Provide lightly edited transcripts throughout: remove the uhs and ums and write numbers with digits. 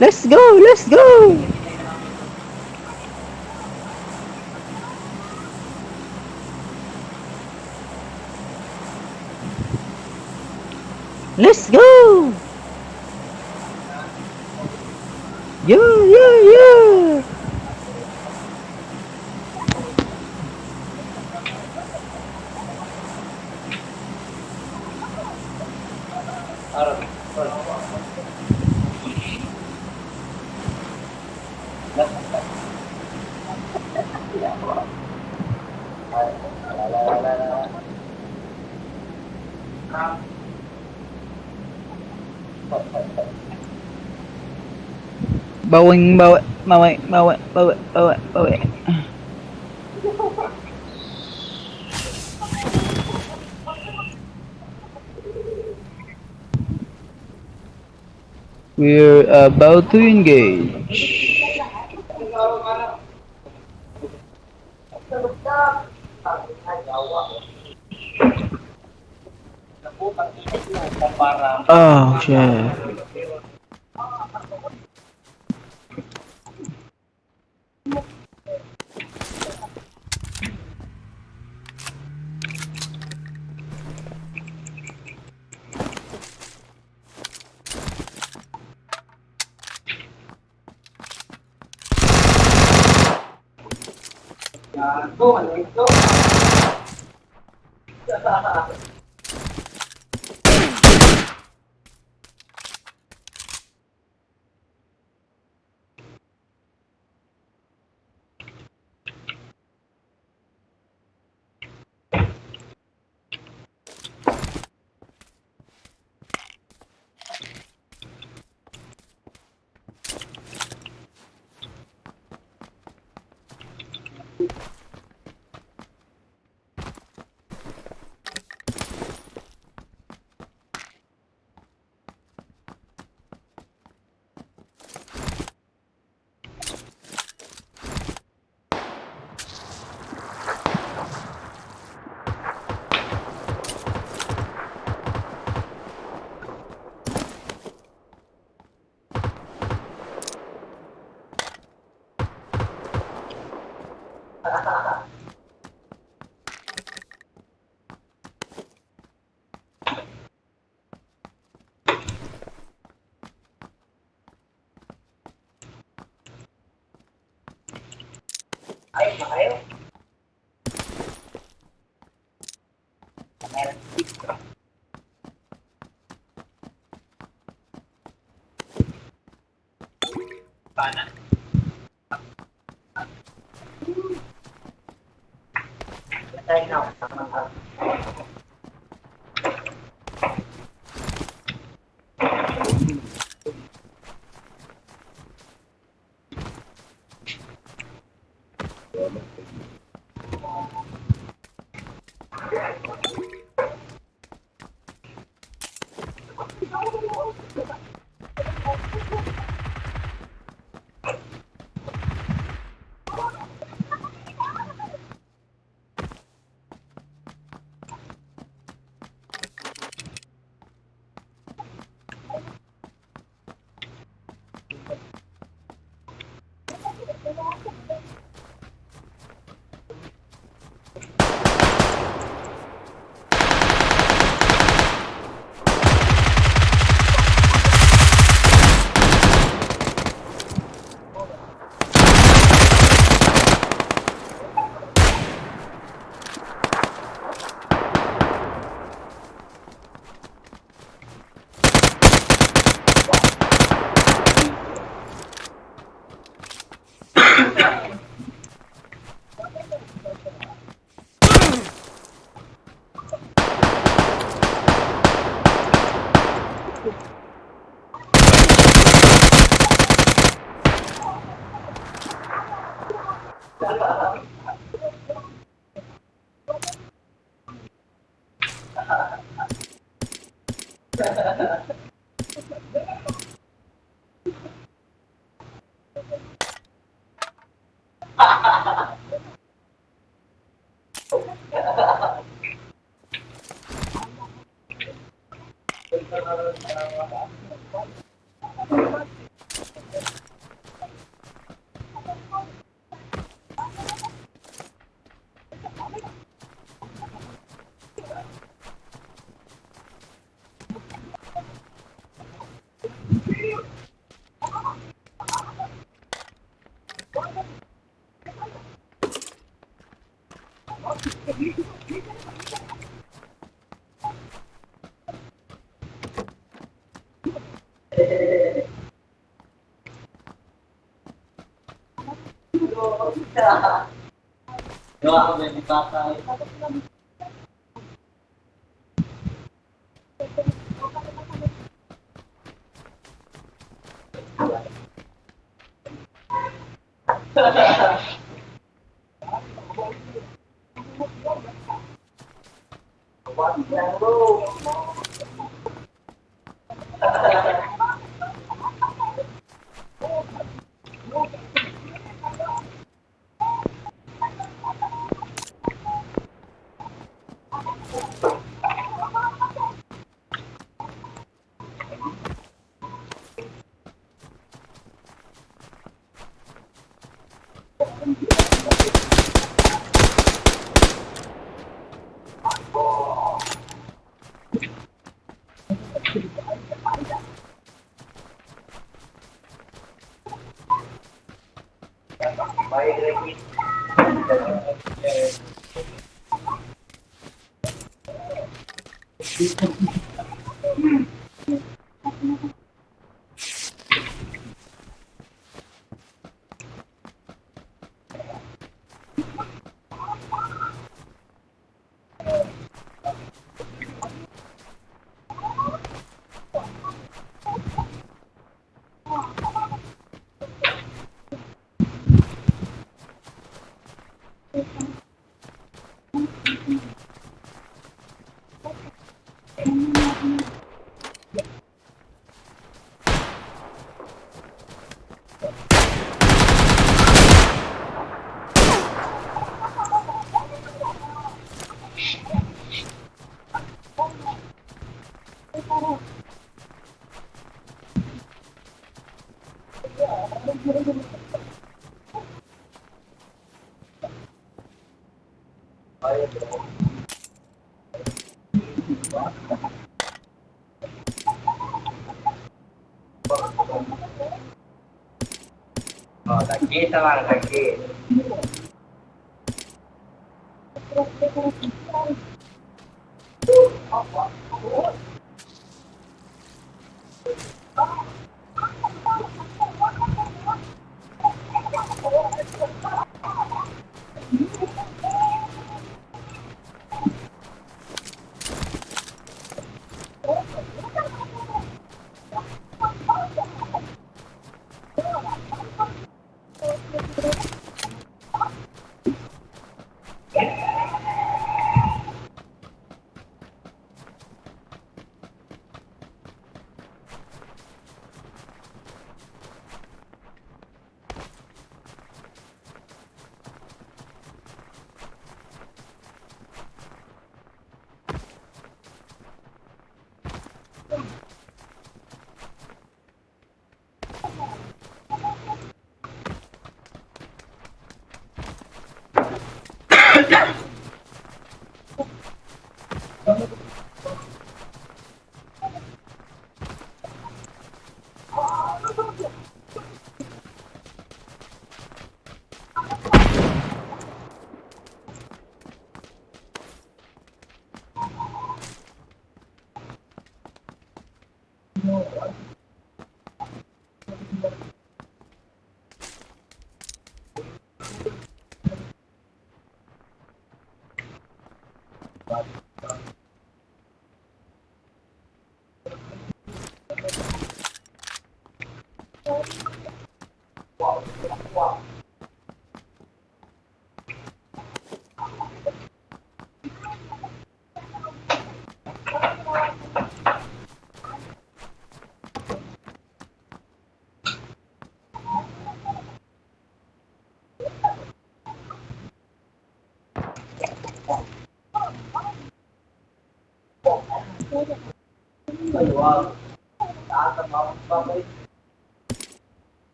Let's go! Let's go! Let's go! Yeah! Bawi. We're about to engage. Oh, shit.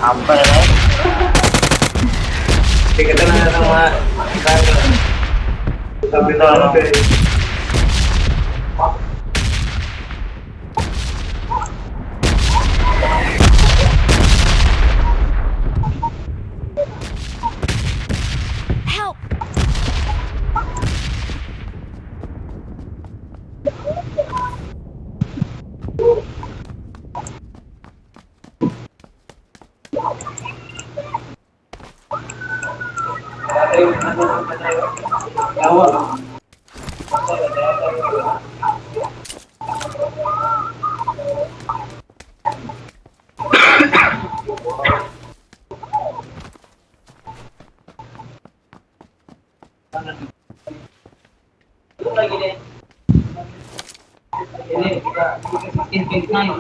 Apa ya? Kita nanya sama tapi kalau Help! lagi deh. Ini kita bikin naik.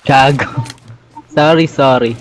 Gago. Sorry, sorry.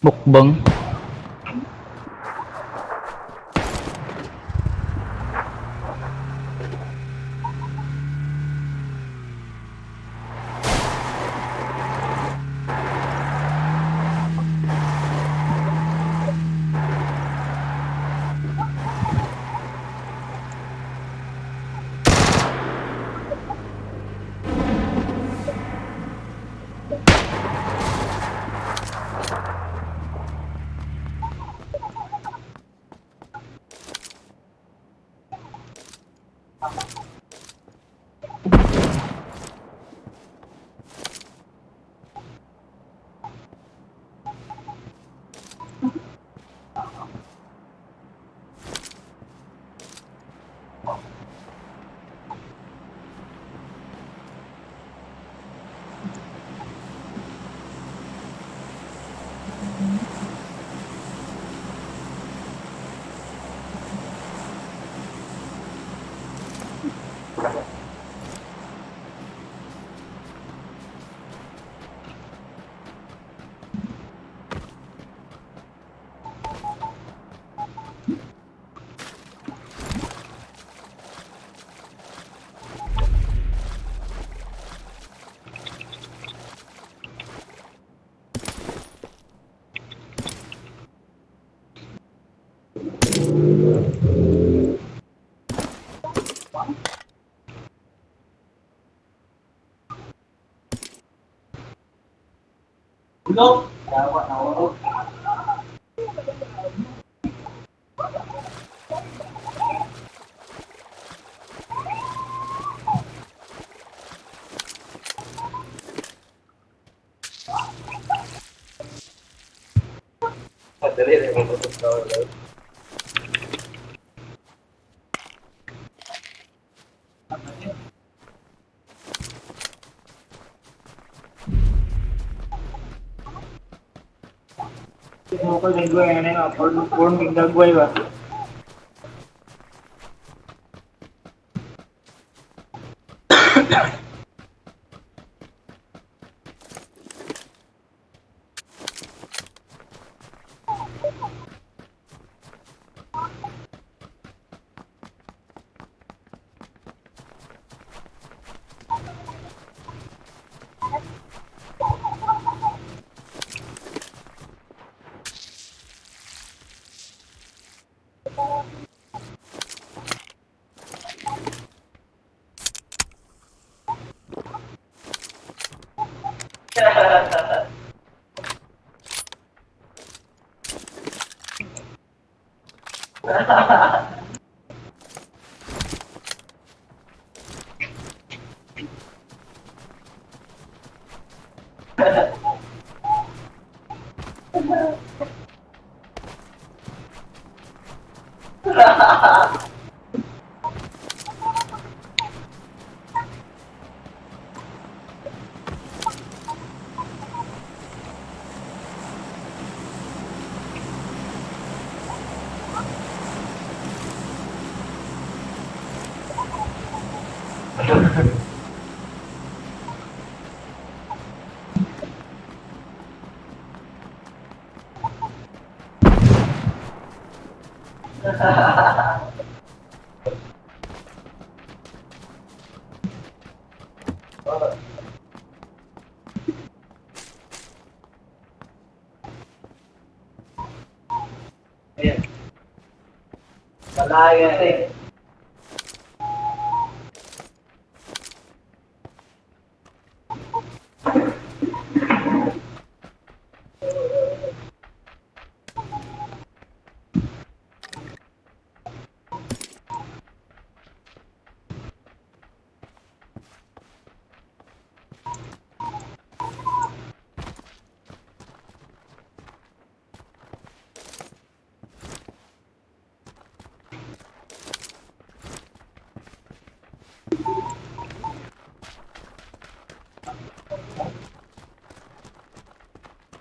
Mukbang. Ulog. Dawa na ulog. Madali rin ang ulog. Local gagawin ano yung porn gagawin ba? Ayan. Malaya eh.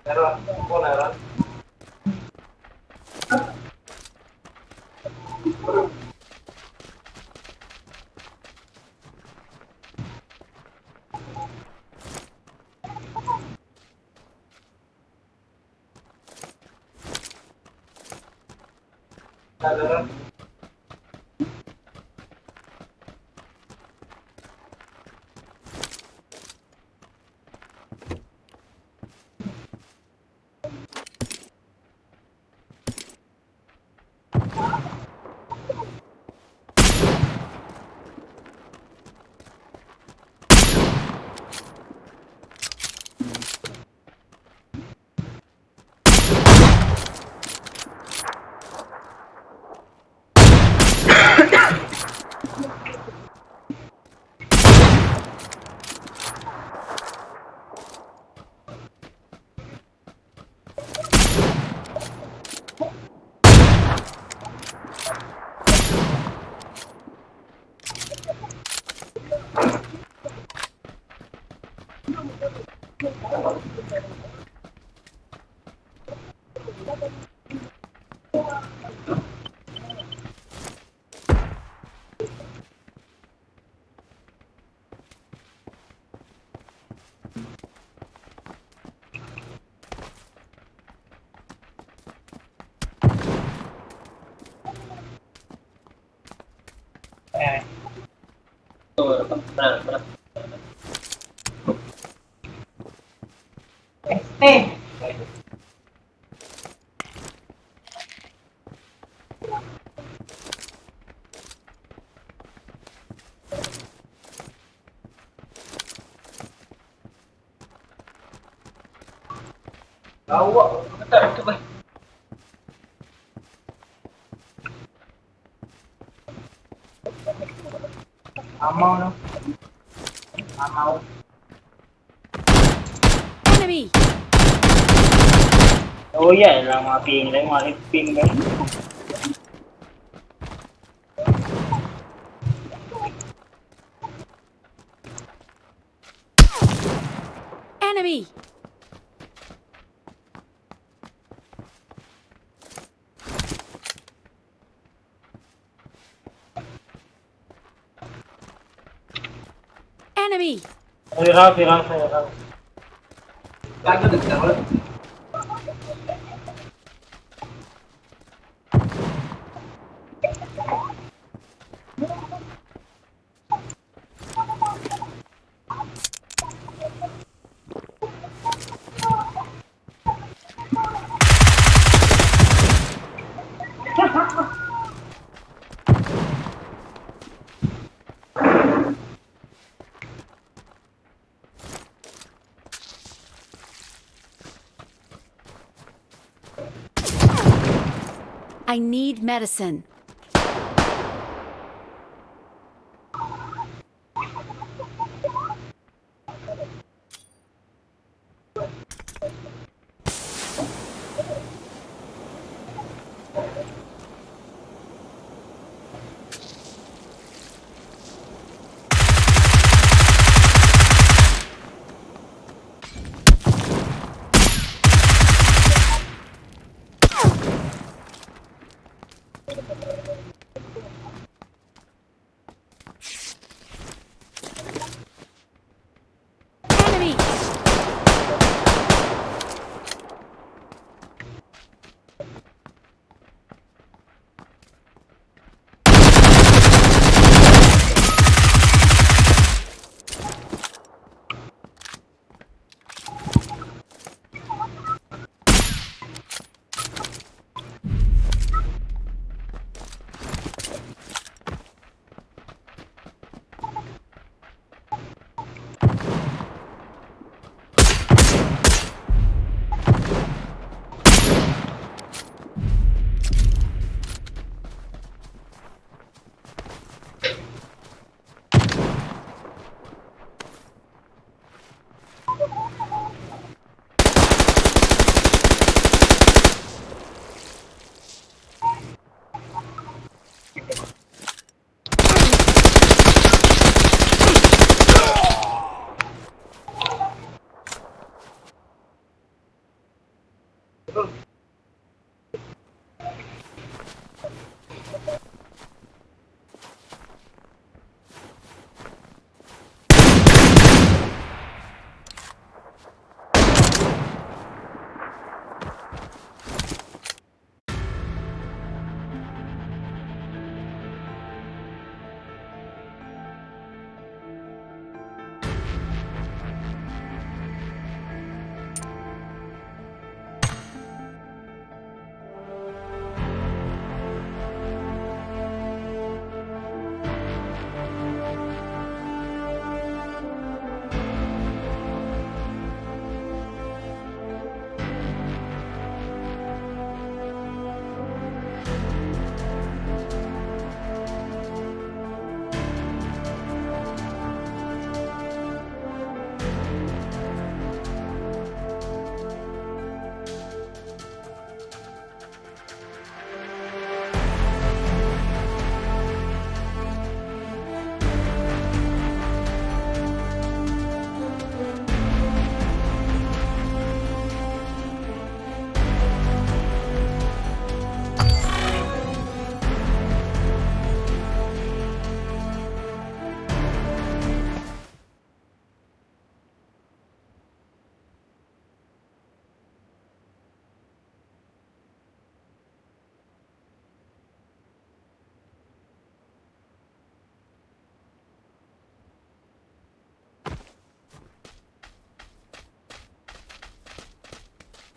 Meron. Ako meron. Meron. Eh. Este. Tawa. Mata ito ba? Amaw no. Amaw. Enemy! Oh yeah, lang mga pingay, mga pingay. Enemy! Enemy! Hirap. Lagi nagtarot. I need medicine.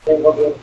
Enemy!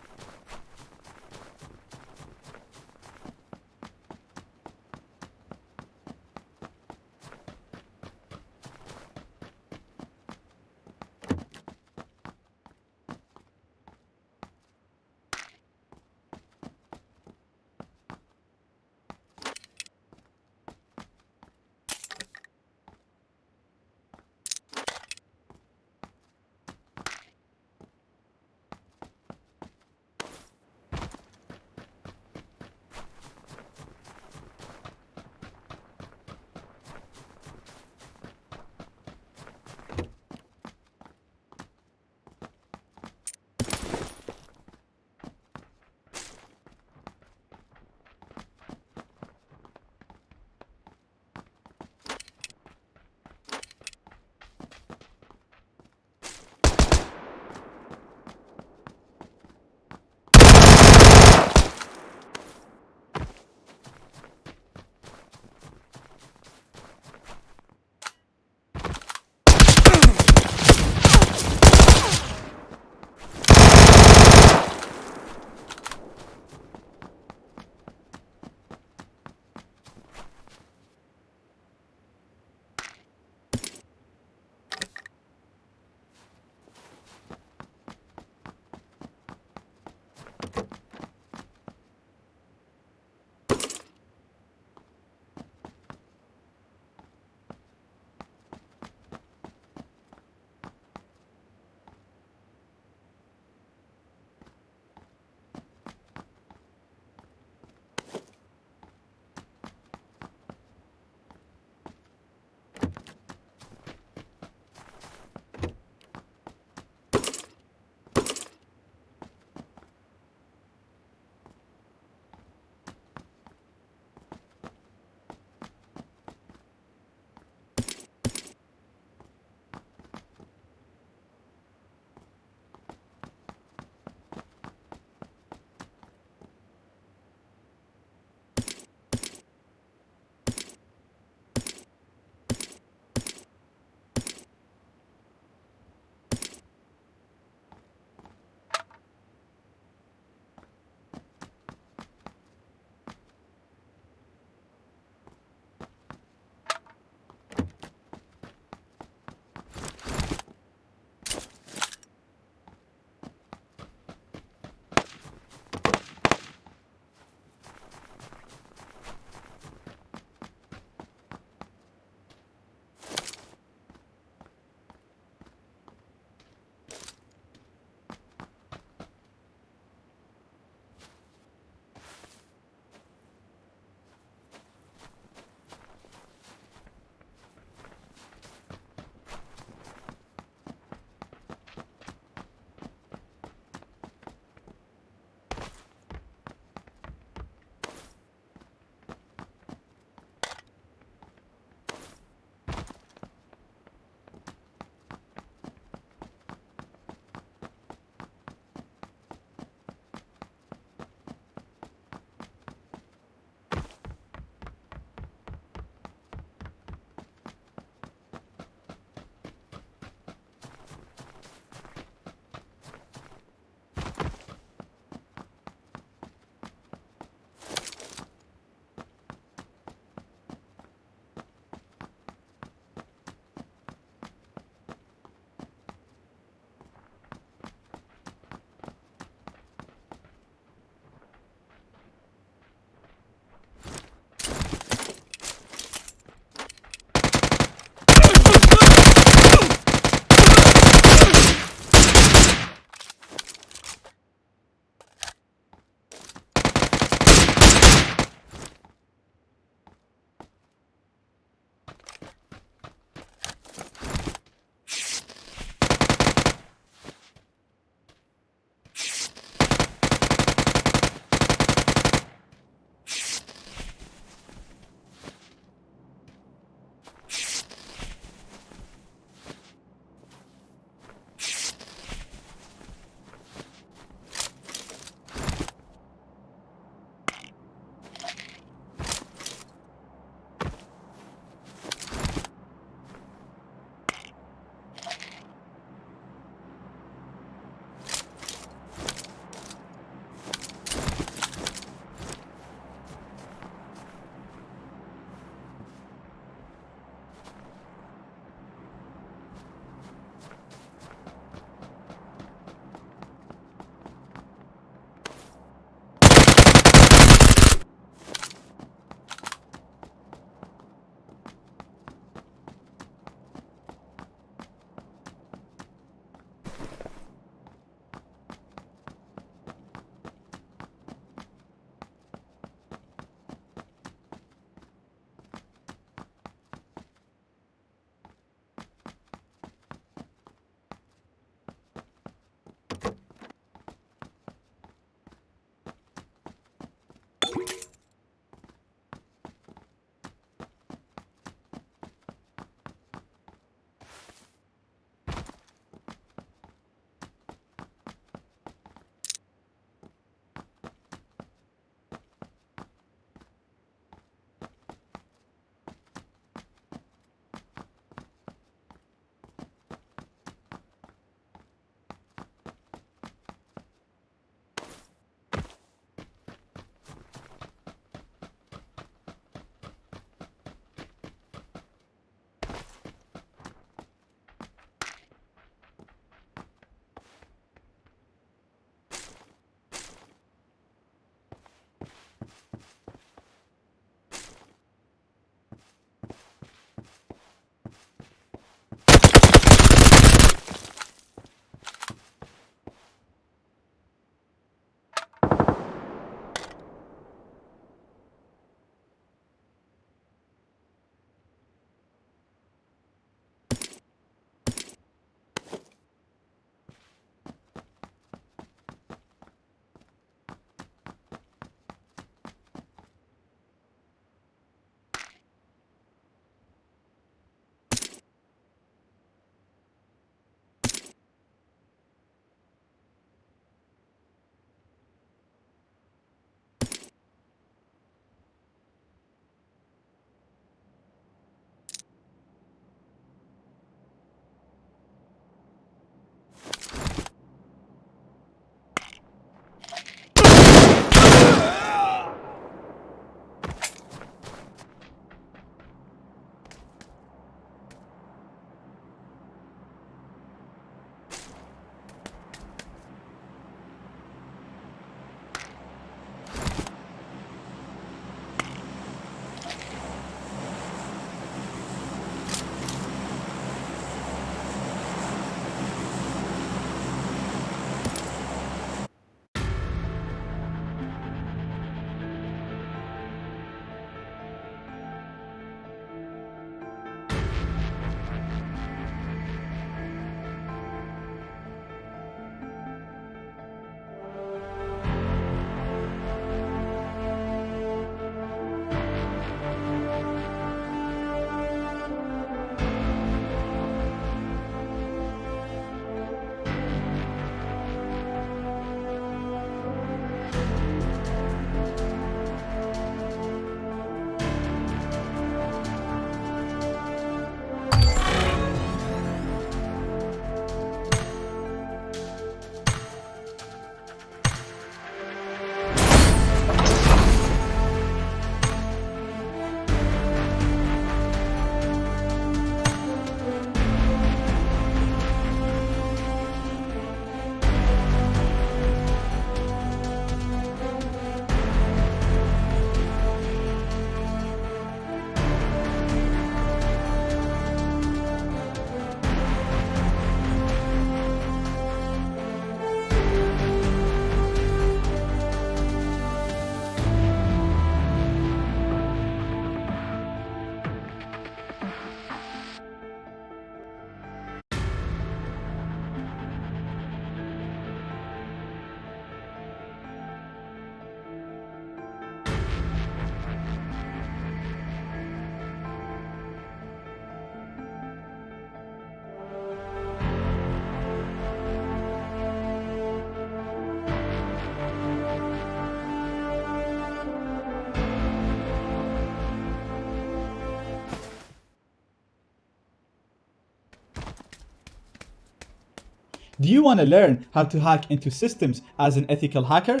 Do you want to learn how to hack into systems as an ethical hacker?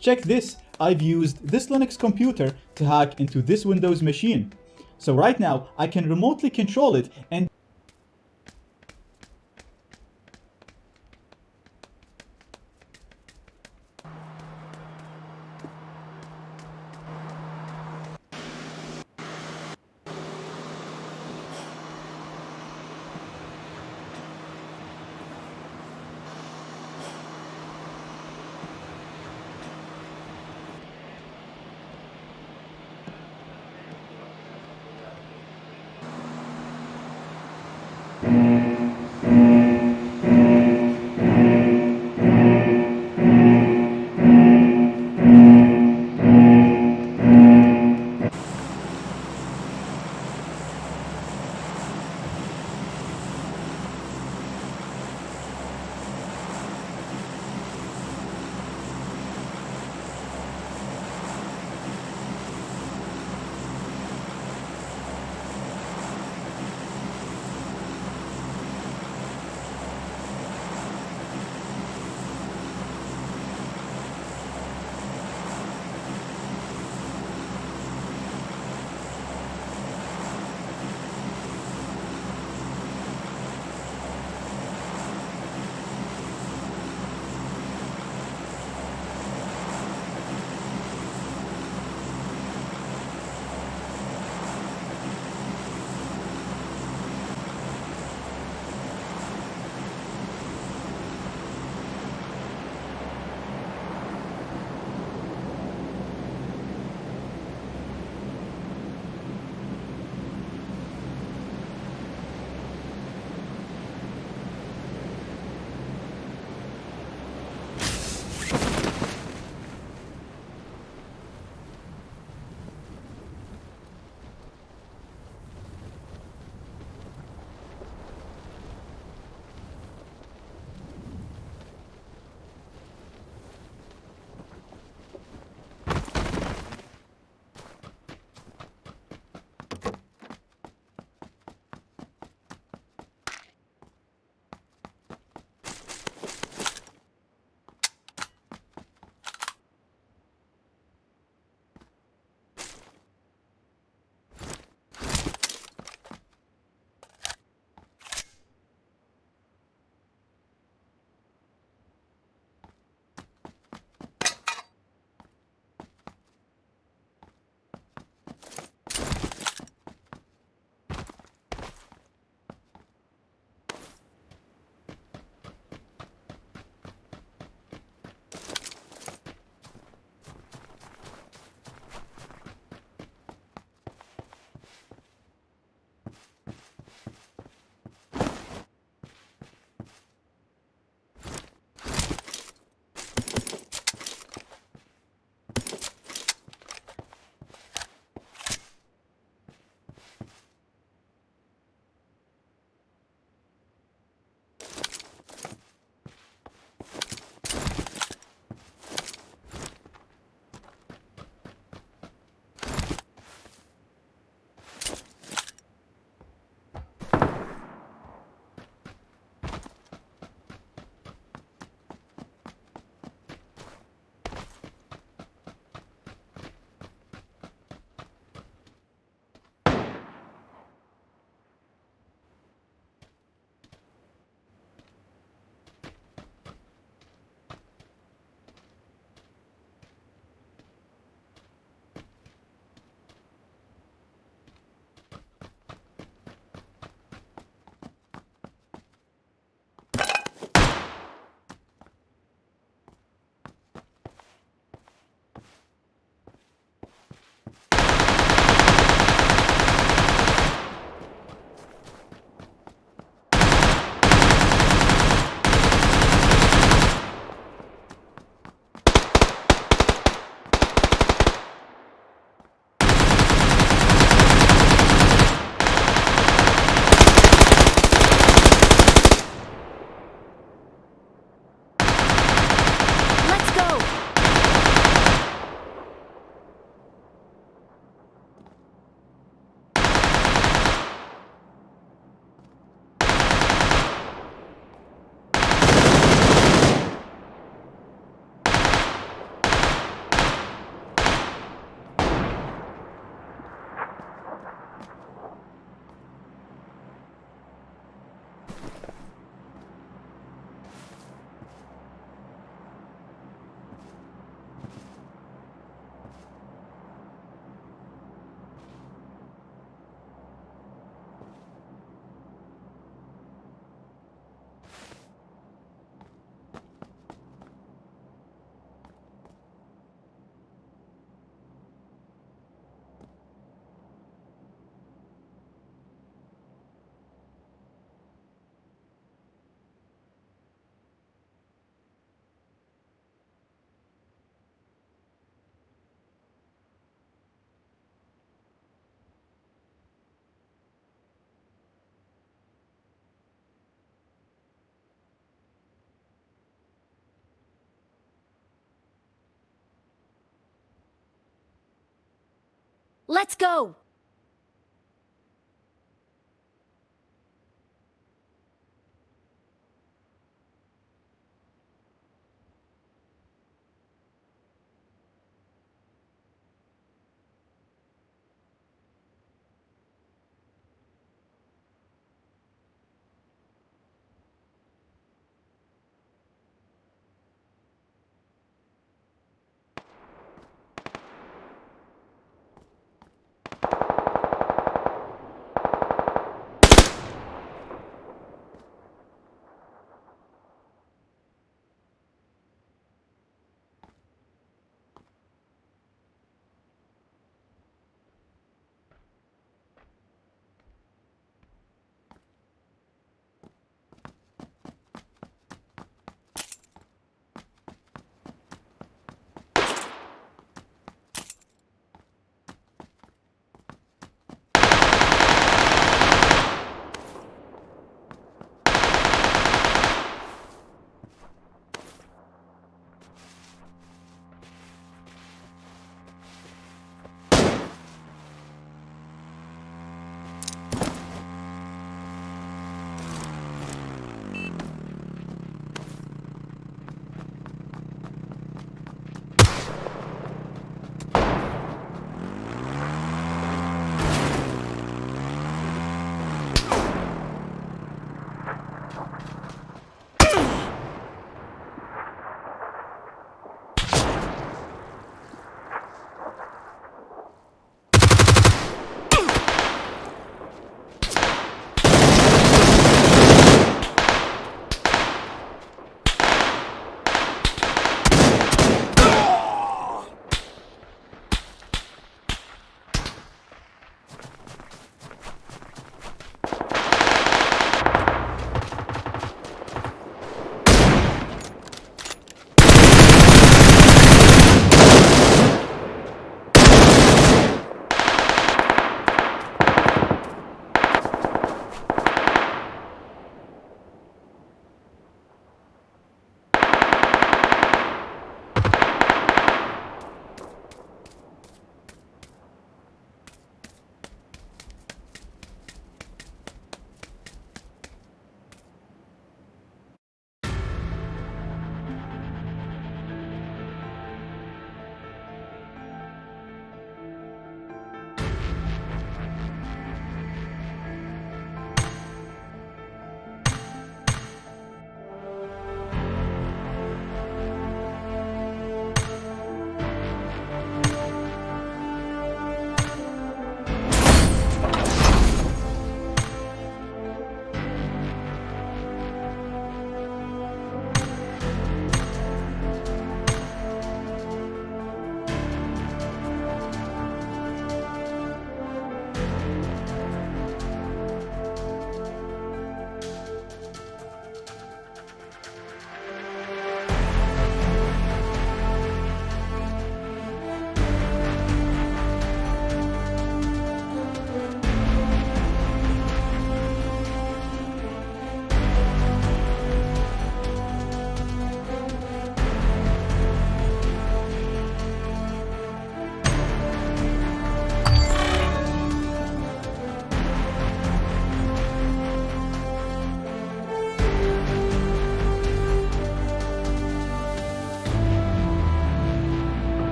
Check this, I've used this Linux computer to hack into this Windows machine. So right now, I can remotely control it and Let's go!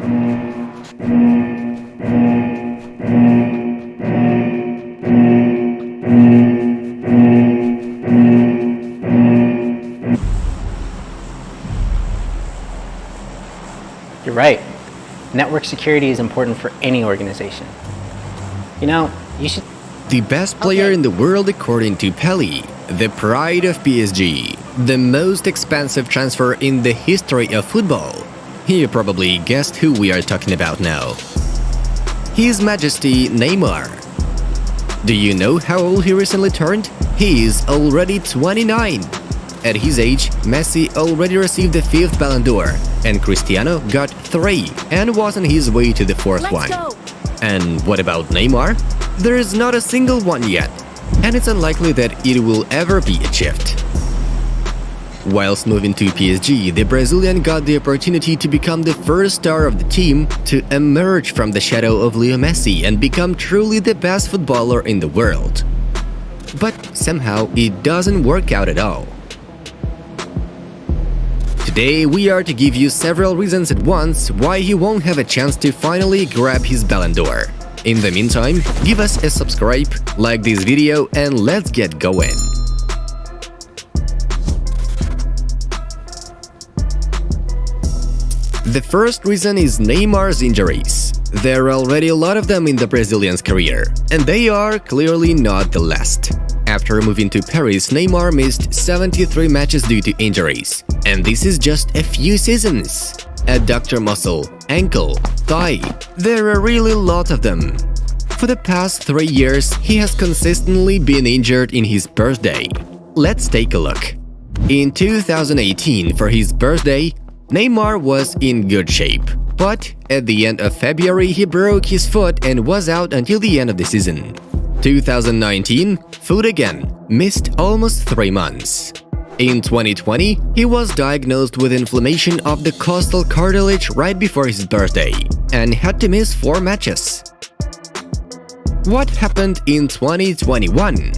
You're right. Network security is important for any organization. You know, you should... The best player in the world according to Pelé, the pride of PSG, the most expensive transfer in the history of football. You probably guessed who we are talking about now. His Majesty Neymar. Do you know how old he recently turned? He is already 29. At his age, Messi already received the 5th Ballon d'Or, and Cristiano got 3 and was on his way to the 4th Let's one. go. And what about Neymar? There is not a single one yet, and it's unlikely that it will ever be achieved. Whilst moving to PSG, the Brazilian got the opportunity to become the first star of the team to emerge from the shadow of Leo Messi and become truly the best footballer in the world. But somehow it doesn't work out at all. Today we are to give you several reasons at once why he won't have a chance to finally grab his Ballon d'Or. In the meantime, give us a subscribe, like this video, and let's get going. The first reason is Neymar's injuries. There are already a lot of them in the Brazilian's career, and they are clearly not the last. After moving to Paris, Neymar missed 73 matches due to injuries, and this is just a few seasons. Adductor muscle, ankle, thigh, there are really a lot of them. For the past 3 years, he has consistently been injured in his birthday. Let's take a look. In 2018, for his birthday, Neymar was in good shape, but at the end of February he broke his foot and was out until the end of the season. 2019, foot again, missed almost 3 months. In 2020, he was diagnosed with inflammation of the costal cartilage right before his birthday and had to miss 4 matches. What happened in 2021?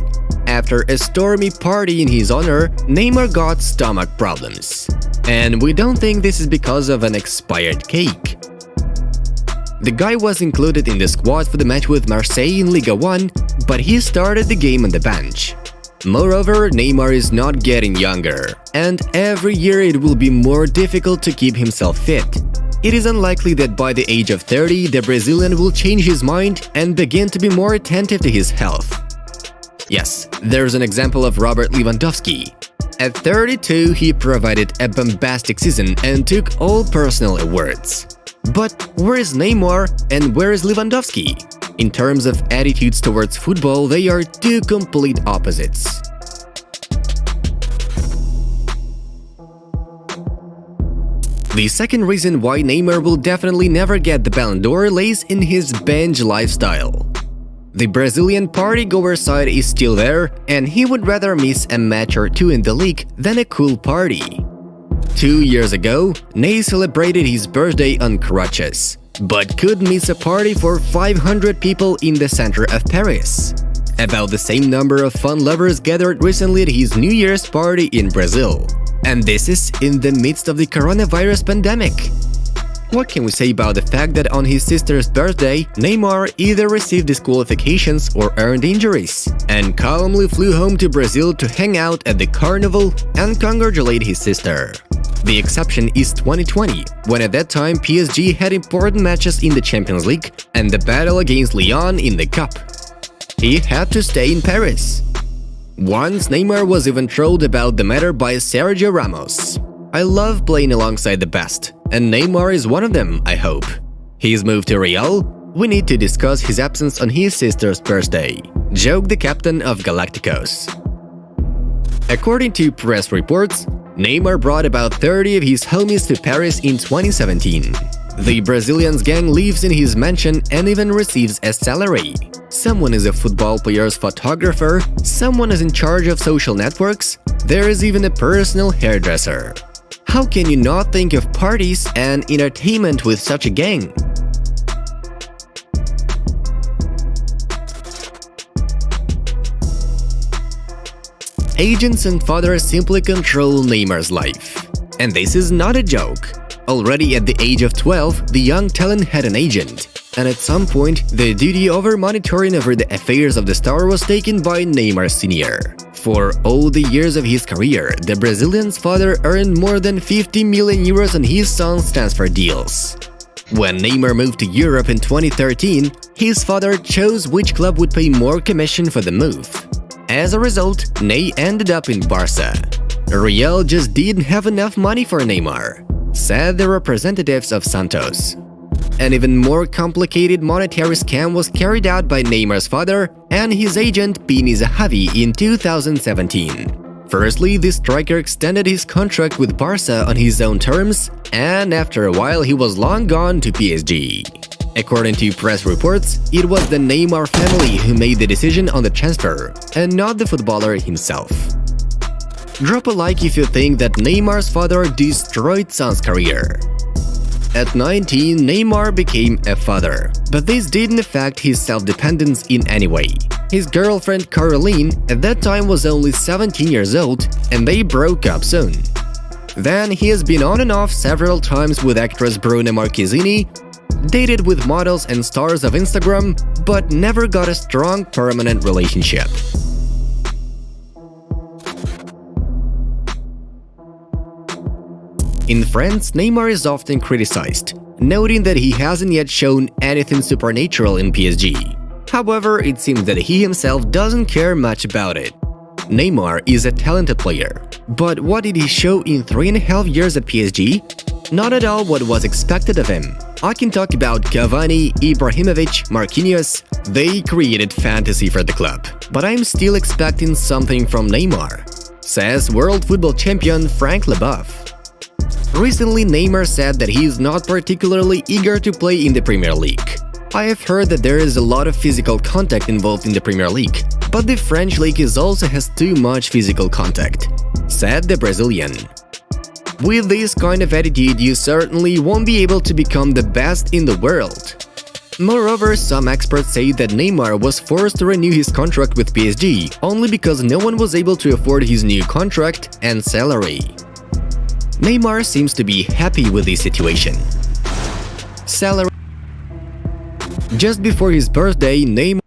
After a stormy party in his honor, Neymar got stomach problems. And we don't think this is because of an expired cake. The guy was included in the squad for the match with Marseille in Ligue 1, but he started the game on the bench. Moreover, Neymar is not getting younger, and every year it will be more difficult to keep himself fit. It is unlikely that by the age of 30, the Brazilian will change his mind and begin to be more attentive to his health. Yes, there's an example of Robert Lewandowski. At 32, he provided a bombastic season and took all personal awards. But where is Neymar and where is Lewandowski? In terms of attitudes towards football, they are two complete opposites. The second reason why Neymar will definitely never get the Ballon d'Or lays in his bench lifestyle. The Brazilian party-goer side is still there, and he would rather miss a match or 2 in the league than a cool party. 2 years ago, Ney celebrated his birthday on crutches, but could miss a party for 500 people in the center of Paris. About the same number of fun lovers gathered recently at his New Year's party in Brazil. And this is in the midst of the coronavirus pandemic. What can we say about the fact that on his sister's birthday, Neymar either received disqualifications or earned injuries, and calmly flew home to Brazil to hang out at the carnival and congratulate his sister. The exception is 2020, when at that time PSG had important matches in the Champions League and the battle against Lyon in the Cup. He had to stay in Paris. Once Neymar was even trolled about the matter by Sergio Ramos. I love playing alongside the best, and Neymar is one of them, I hope. His move to Real? We need to discuss his absence on his sister's birthday, joked the captain of Galacticos. According to press reports, Neymar brought about 30 of his homies to Paris in 2017. The Brazilian's gang lives in his mansion and even receives a salary. Someone is a football player's photographer, someone is in charge of social networks, there is even a personal hairdresser. How can you not think of parties and entertainment with such a gang? Agents and fathers simply control Neymar's life. And this is not a joke. Already at the age of 12, the young talent had an agent, and at some point, the duty over monitoring over the affairs of the star was taken by Neymar Sr. For all the years of his career, the Brazilian's father earned more than 50 million euros on his son's transfer deals. When Neymar moved to Europe in 2013, his father chose which club would pay more commission for the move. As a result, Ney ended up in Barca. Real just didn't have enough money for Neymar, said the representatives of Santos. An even more complicated monetary scam was carried out by Neymar's father and his agent Pini Zahavi in 2017. Firstly, the striker extended his contract with Barca on his own terms, and after a while he was long gone to PSG. According to press reports, it was the Neymar family who made the decision on the transfer, and not the footballer himself. Drop a like if you think that Neymar's father destroyed son's career. At 19, Neymar became a father, but this didn't affect his self-dependence in any way. His girlfriend Caroline at that time was only 17 years old, and they broke up soon. Then he has been on and off several times with actress Bruna Marquezine, dated with models and stars of Instagram, but never got a strong permanent relationship. In France, Neymar is often criticized, noting that he hasn't yet shown anything supernatural in PSG. However, it seems that he himself doesn't care much about it. Neymar is a talented player, but what did he show in 3.5 years at PSG? Not at all what was expected of him. I can talk about Cavani, Ibrahimovic, Marquinhos. They created fantasy for the club, but I'm still expecting something from Neymar, says world football champion Frank Leboeuf. Recently, Neymar said that he is not particularly eager to play in the Premier League. I have heard that there is a lot of physical contact involved in the Premier League, but the French league also has too much physical contact, said the Brazilian. With this kind of attitude, you certainly won't be able to become the best in the world. Moreover, some experts say that Neymar was forced to renew his contract with PSG only because no one was able to afford his new contract and salary. Neymar seems to be happy with this situation. Salary. Just before his birthday, Neymar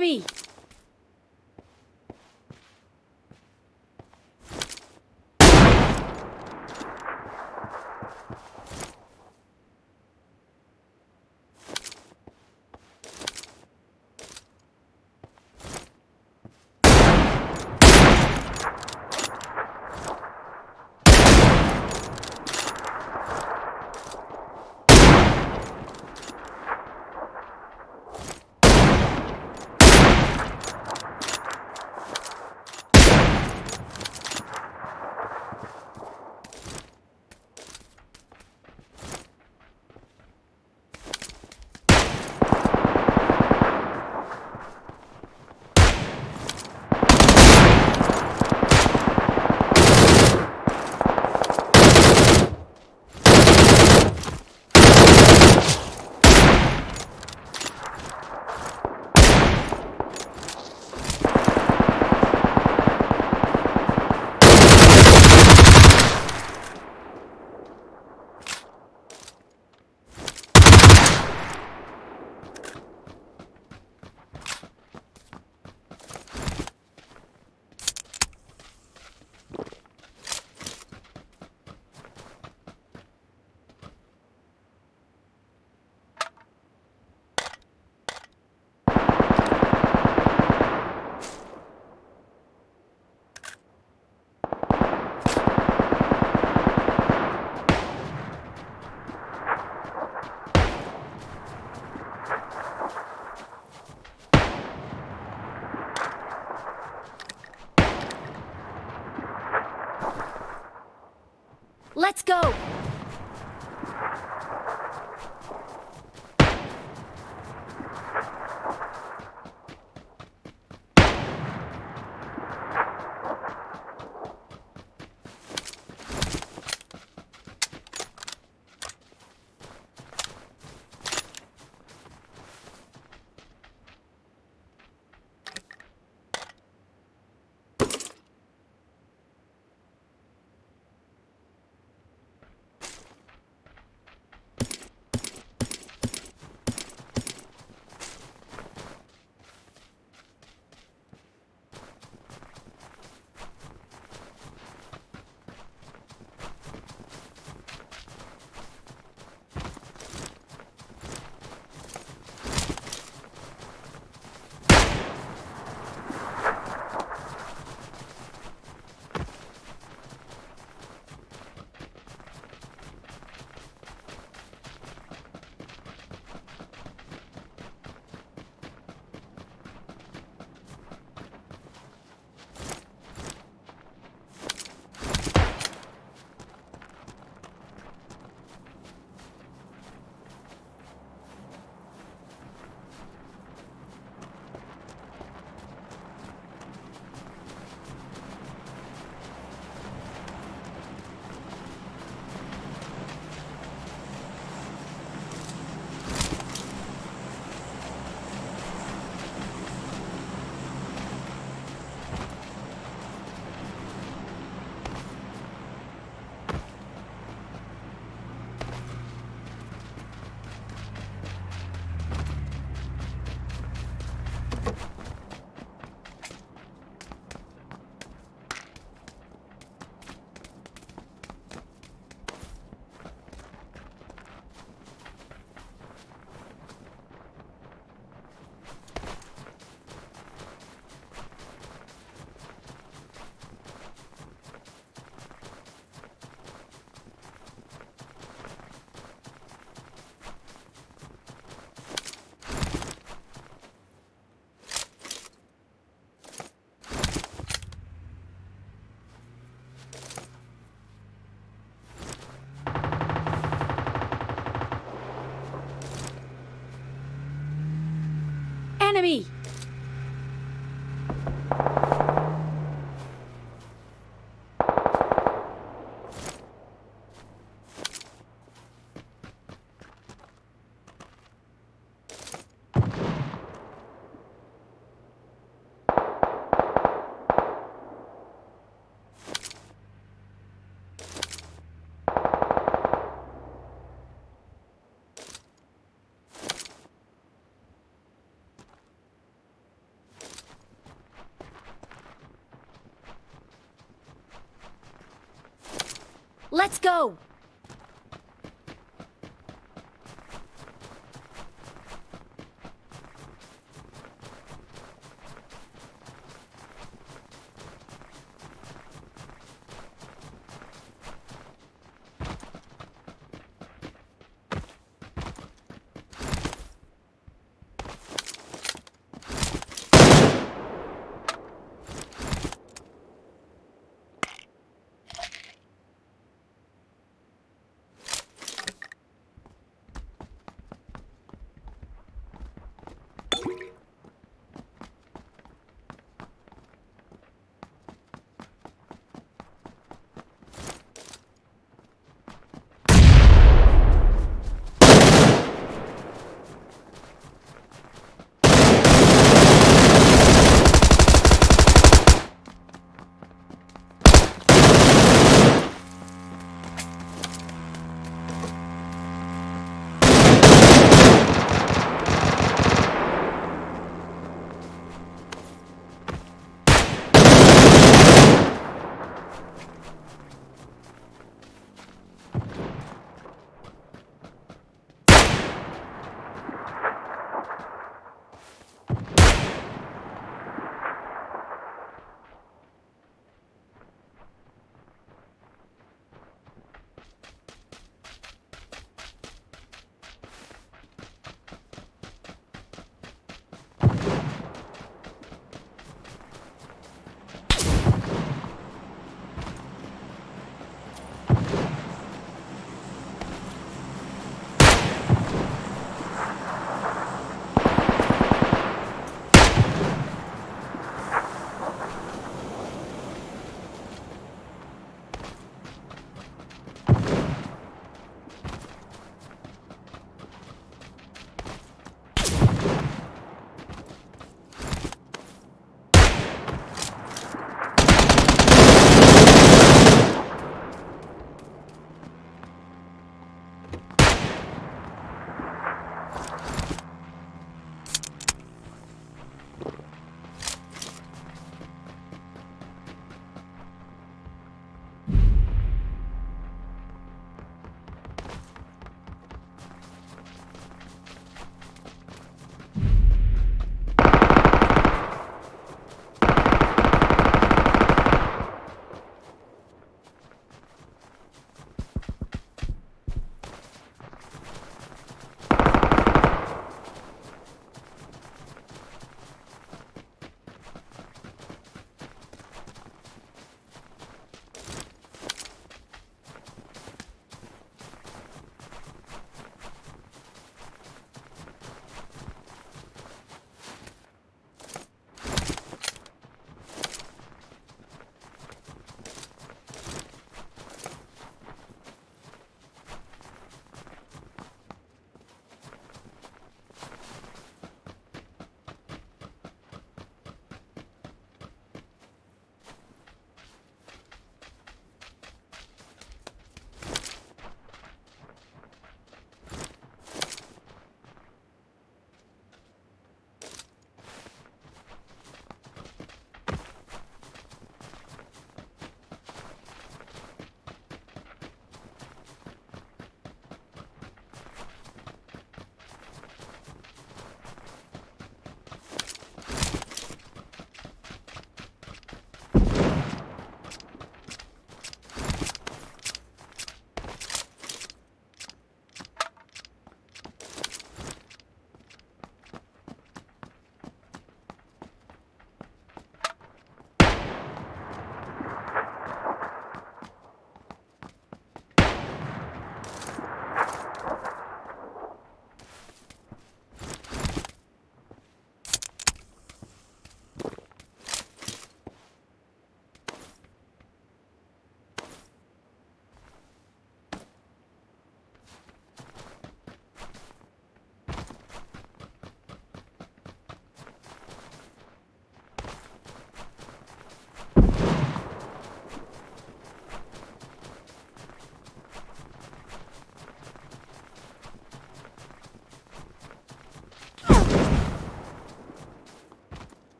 Enemy! Let's go! Enemy! Let's go!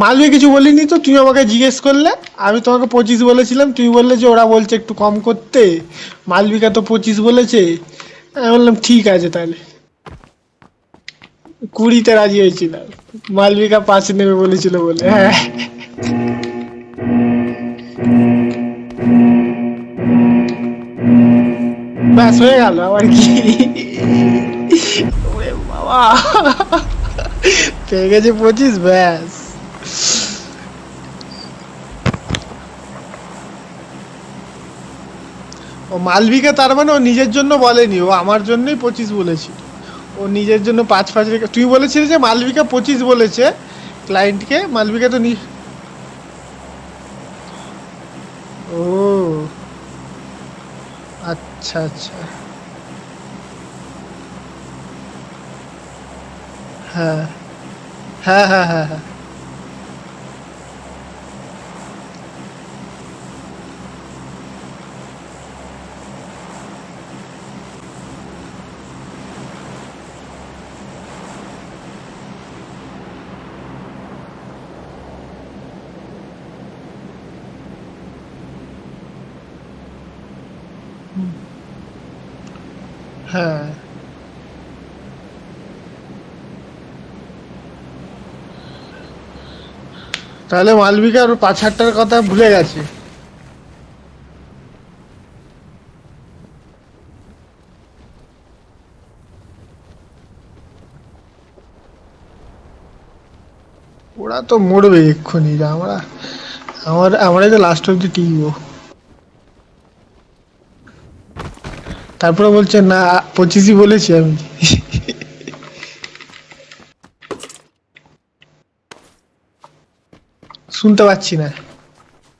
Malavika কিছু বলিনি তো, তুমি আমাকে জিজ্ঞেস করলে, আমি তোমাকে 25 বলেছিলাম, তুমি বললে যে ওরা বলছে একটু কম করতে, মালবিকা তো 25 বলেছে। আমি বললাম ঠিক আছে তাহলে, 20-তে রাজি হয়েছিলাম, মালবিকা 5 নেবে বলেছিল বলে। হ্যাঁ ব্যাস হয়ে গেল আবার কি। ওরে বাবা, পেয়ে গেছে 25, ব্যাস। ও মালবিকা তার মানে ও নিজের জন্য বলেনি, ও আমার জন্যই 25 বলেছিল। ও নিজের জন্য 5 রেখে, তুই বলেছিলি যে মালবিকা 25 বলেছে ক্লায়েন্টকে, মালবিকা তো ও আচ্ছা আচ্ছা, হ্যাঁ হ্যাঁ হ্যাঁ হ্যাঁ হ্যাঁ। হ্যাঁ তাহলে মালবিকা ওর 5,000 টাকার কথা ভুলে গেছে। ওরা তো মরবে এক্ষুনি, আমরা আমরাই তো লাস্ট অব্দি টিকবো। তারপরে বলছে না 25ই বলেছি আমি। শুনতে পাচ্ছি না,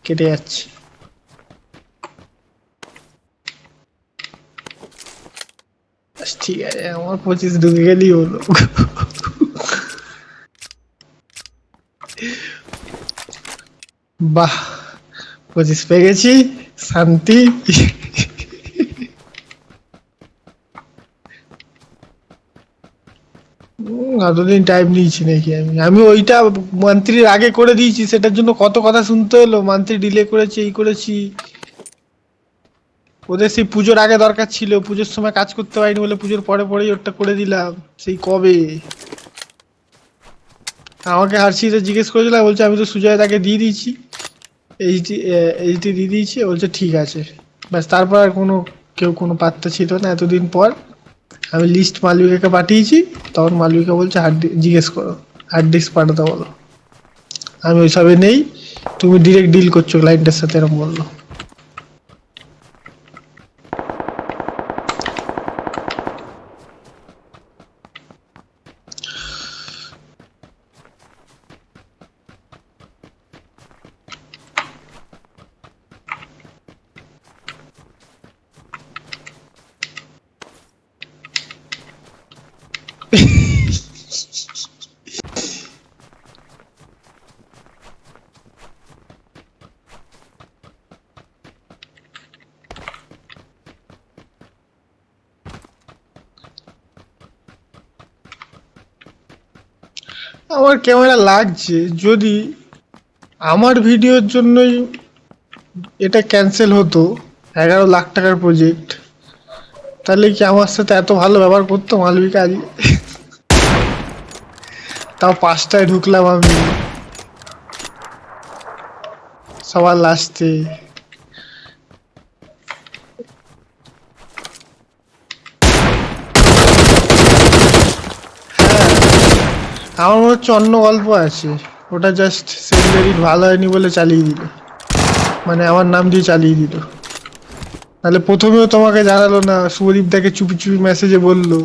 কেটে যাচ্ছে। ঠিক আছে, আমার 25 ঢুকে গেলেই হলো। বাহ, 25 পেয়ে গেছি, শান্তি। এতদিন টাইম নিয়েছি নাকি আমি ওইটা মন্ত্রীর আগে করে দিয়েছি, সেটার জন্য কত কথা শুনতে হলো, মন্ত্রী ডিলে করেছি, এই করেছি। ওদের সেই পুজোর আগে দরকার ছিল, পুজোর সময় কাজ করতে পারিনি বলে পুজোর পরে পরেই ওটা করে দিলাম, সেই কবে। আমাকে হার্ষিতে জিজ্ঞেস করেছিলাম, বলছে আমি তো সুজয় তাকে দিয়ে দিয়েছি, এইচডি দিয়ে দিয়েছি, বলছে ঠিক আছে। ব্যাস, তারপর আর কেউ কোনো পাত্তা ছিল না এতদিন পর। আমি লিস্ট মালবিকাকে পাঠিয়েছি, তখন মালবিকা বলছে জিজ্ঞেস করো, হার্ড ডিস্ক পাঠাতে বলো। আমি ওইসবে নেই, তুমি ডিরেক্ট ডিল করছো ক্লায়েন্টের সাথে, এরকম বললো। আমার ক্যামেরা লাগছে, যদি আমার ভিডিওর জন্যই এটা ক্যান্সেল হতো, 11 লাখ টাকার প্রজেক্ট, তাহলে কি আমার সাথে এত ভালো ব্যবহার করতো মালবিকা আজ? তাও 5টায় ঢুকলাম আমি, সবার লাস্টে। আমার মনে হচ্ছে অন্য গল্প আছে, ওটা জাস্ট সেকেন্ডারি ভালো হয়নি বলে চালিয়ে দিল, মানে আমার নাম দিয়ে চালিয়ে দিল। তাহলে প্রথমেও তোমাকে জানালো না, শুভদীপ দাকে চুপি চুপি মেসেজে বললো।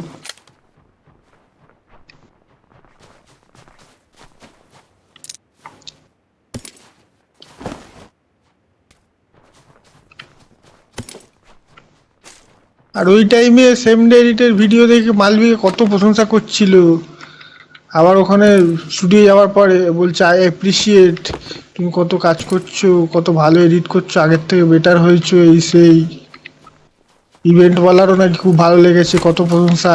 আর ওই টাইমে সেম ডে এডিটের ভিডিও দেখে মালবিকা কত প্রশংসা করছিল, আবার ওখানে স্টুডিও যাওয়ার পরে বলছে আই অ্যাপ্রিসিয়েট, তুমি কত কাজ করছো, কত ভালো এডিট করছো, আগের থেকে বেটার হয়েছো, এই সেই। ইভেন্ট বলারও নাকি খুব ভালো লেগেছে, কত প্রশংসা।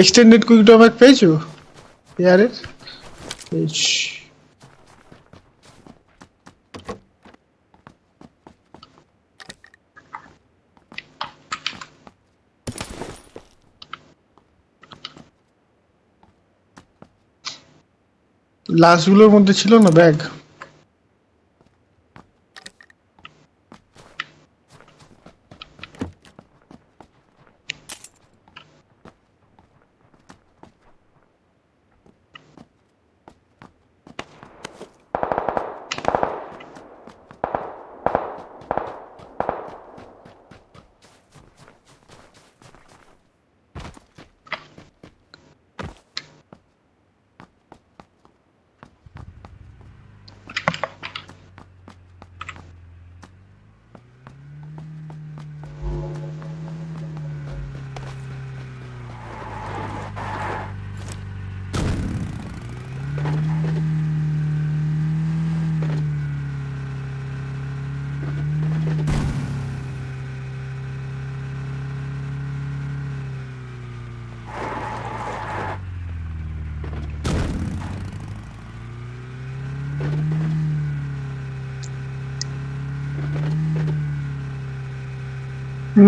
এক্সটেন্ডেড কুইক ড্র ব্যাগ পেয়েছো এয়ারের? পেয়েছি। লাস্টগুলোর মধ্যে ছিল না ব্যাগ?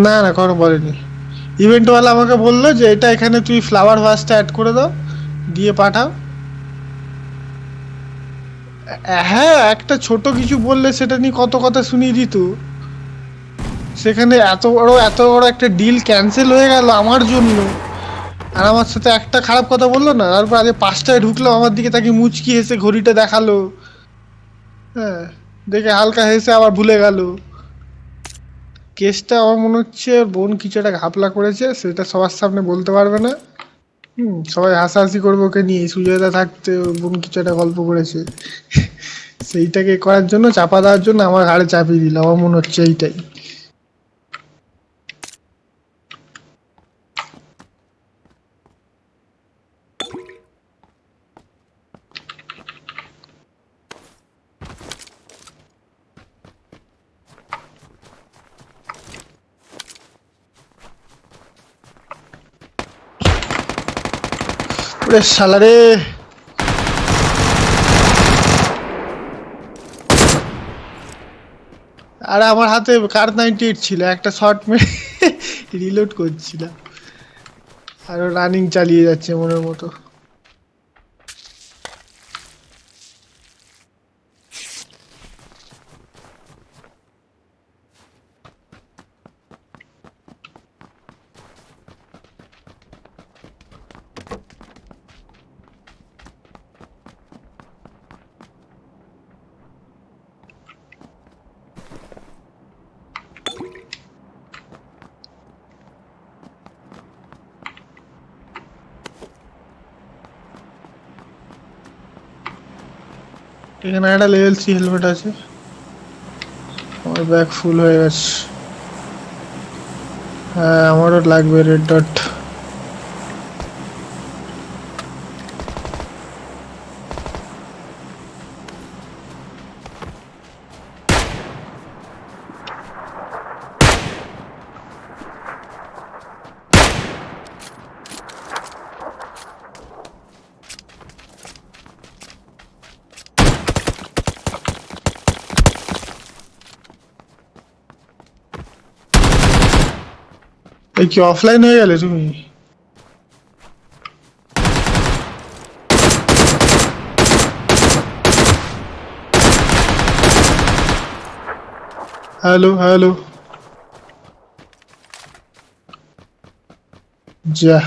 না না কোনো বলেনি। ইভেন্টওয়ালা আমাকে বললো যে এটা এখানে তুই ফ্লাওয়ার ভাসটা অ্যাড করে দাও, দিয়ে পাঠাও। হ্যাঁ, একটা ছোট কিছু বললে সেটা নিয়ে কত কথা শুনিয়ে দিত। সেখানে এত বড় একটা ডিল ক্যান্সেল হয়ে গেল আমার জন্য, আর আমার সাথে একটা খারাপ কথা বললো না। তারপর আগে 5টায় ঢুকলো, আমার দিকে তাকে মুচকি হেসে ঘড়িটা দেখালো। হ্যাঁ, দেখে হালকা হেসে আবার ভুলে গেল। কেসটা আমার মনে হচ্ছে ওর বোন কিছু একটা ঘাপলা করেছে, সেটা সবার সামনে বলতে পারবে না। সবাই হাসাহাসি করবে ওকে নিয়ে, সুজয়দা থাকতে ওর বোন কিছু একটা গল্প করেছে। সেইটাকে করার জন্য, চাপা দেওয়ার জন্য আমার ঘাড়ে চাপিয়ে দিল, আমার মনে হচ্ছে এইটাই। ওরে শালা রে! আরে আমার হাতে কার 98 ছিল, একটা শট মেরে রিলোড করছিলাম, আর রানিং চালিয়ে যাচ্ছে মনের মতো। এখানে একটা লেভেল 3 হেলমেট আছে, আমার ব্যাগ ফুল হয়ে গেছে। হ্যাঁ, আমারও লাগবে রেড ডট। এই কি অফলাইন হয়ে গেলে তুমি? হ্যালো হ্যালো, যা।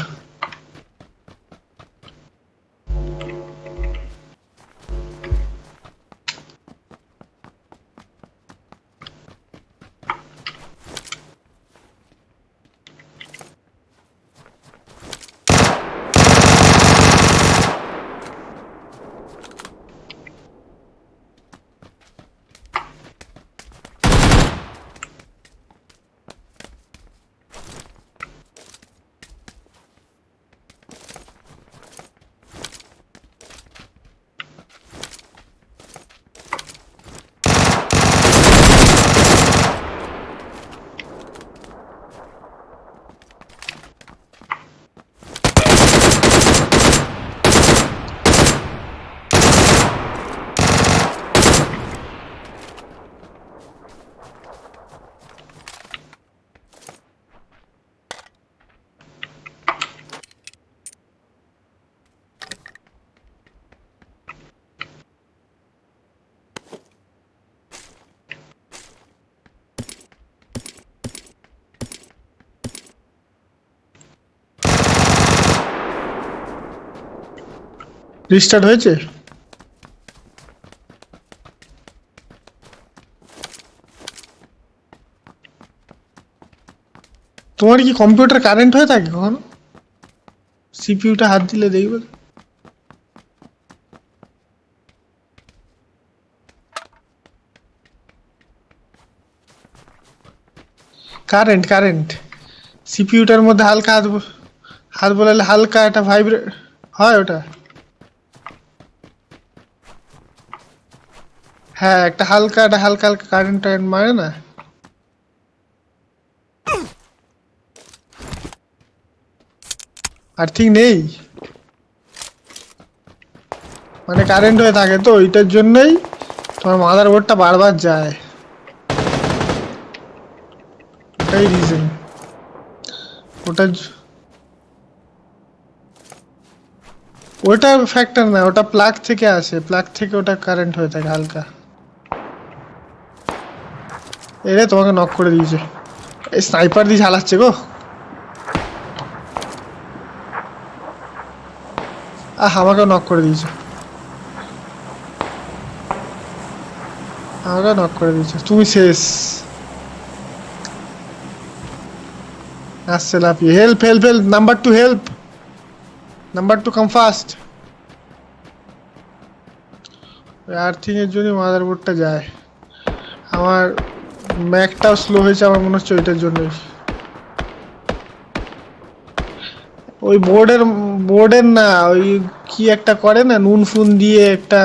রিস্টার্ট হয়েছে? তোমার কি কম্পিউটার কারেন্ট হয়ে থাকে কখনো? সিপিইউটা হাত দিলে দেখবে। কারেন্ট কারেন্ট সিপিইউটার মধ্যে হালকা হাত বোলালে হালকা একটা ভাইব্রেট হয় ওটা। হ্যাঁ, একটা হালকা হালকা কারেন্ট টারেন্ট মারে না? আর ঠিক নেই, মানে কারেন্ট হয়ে থাকে তো ওইটার জন্যই তোমার মাদারবোর্ডটা বারবার যায়, ওটাই রিজন। ওটা ওটা ফ্যাক্টর না, ওটা প্লাগ থেকে আসে, প্লাগ থেকে ওটা কারেন্ট হয়ে থাকে হালকা। এরে তোমাকে নক করে দিয়েছে, এই স্নাইপার দিয়ে চালাচ্ছে গো। আমাকে নক করে দিয়েছে, আমাকে নক করে দিয়েছে, তুমি শেষ। আসছে লাফিয়ে, help help help, number 2 help, number 2 কাম ফাস্ট। আর্থিং এর জন্য মাদারবোর্ডটা যায়। আমার ম্যাকটাও স্লো হয়েছে, আমার মনে হচ্ছে ওইটার জন্যই। ওই বোর্ডের না, ওই কি একটা করে না নুন ফুন দিয়ে একটা।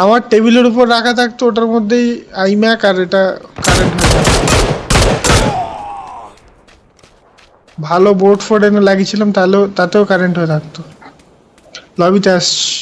আমার টেবিলের উপর রাখা থাকতো, ওটার মধ্যেই আইম্যাক আর এটা কারেন্ট হয়ে যায়। ভালো বোর্ড ফোর্ড এনে লাগিয়েছিলাম, তাতেও কারেন্ট হয়ে থাকতো। লবিতে আসছি।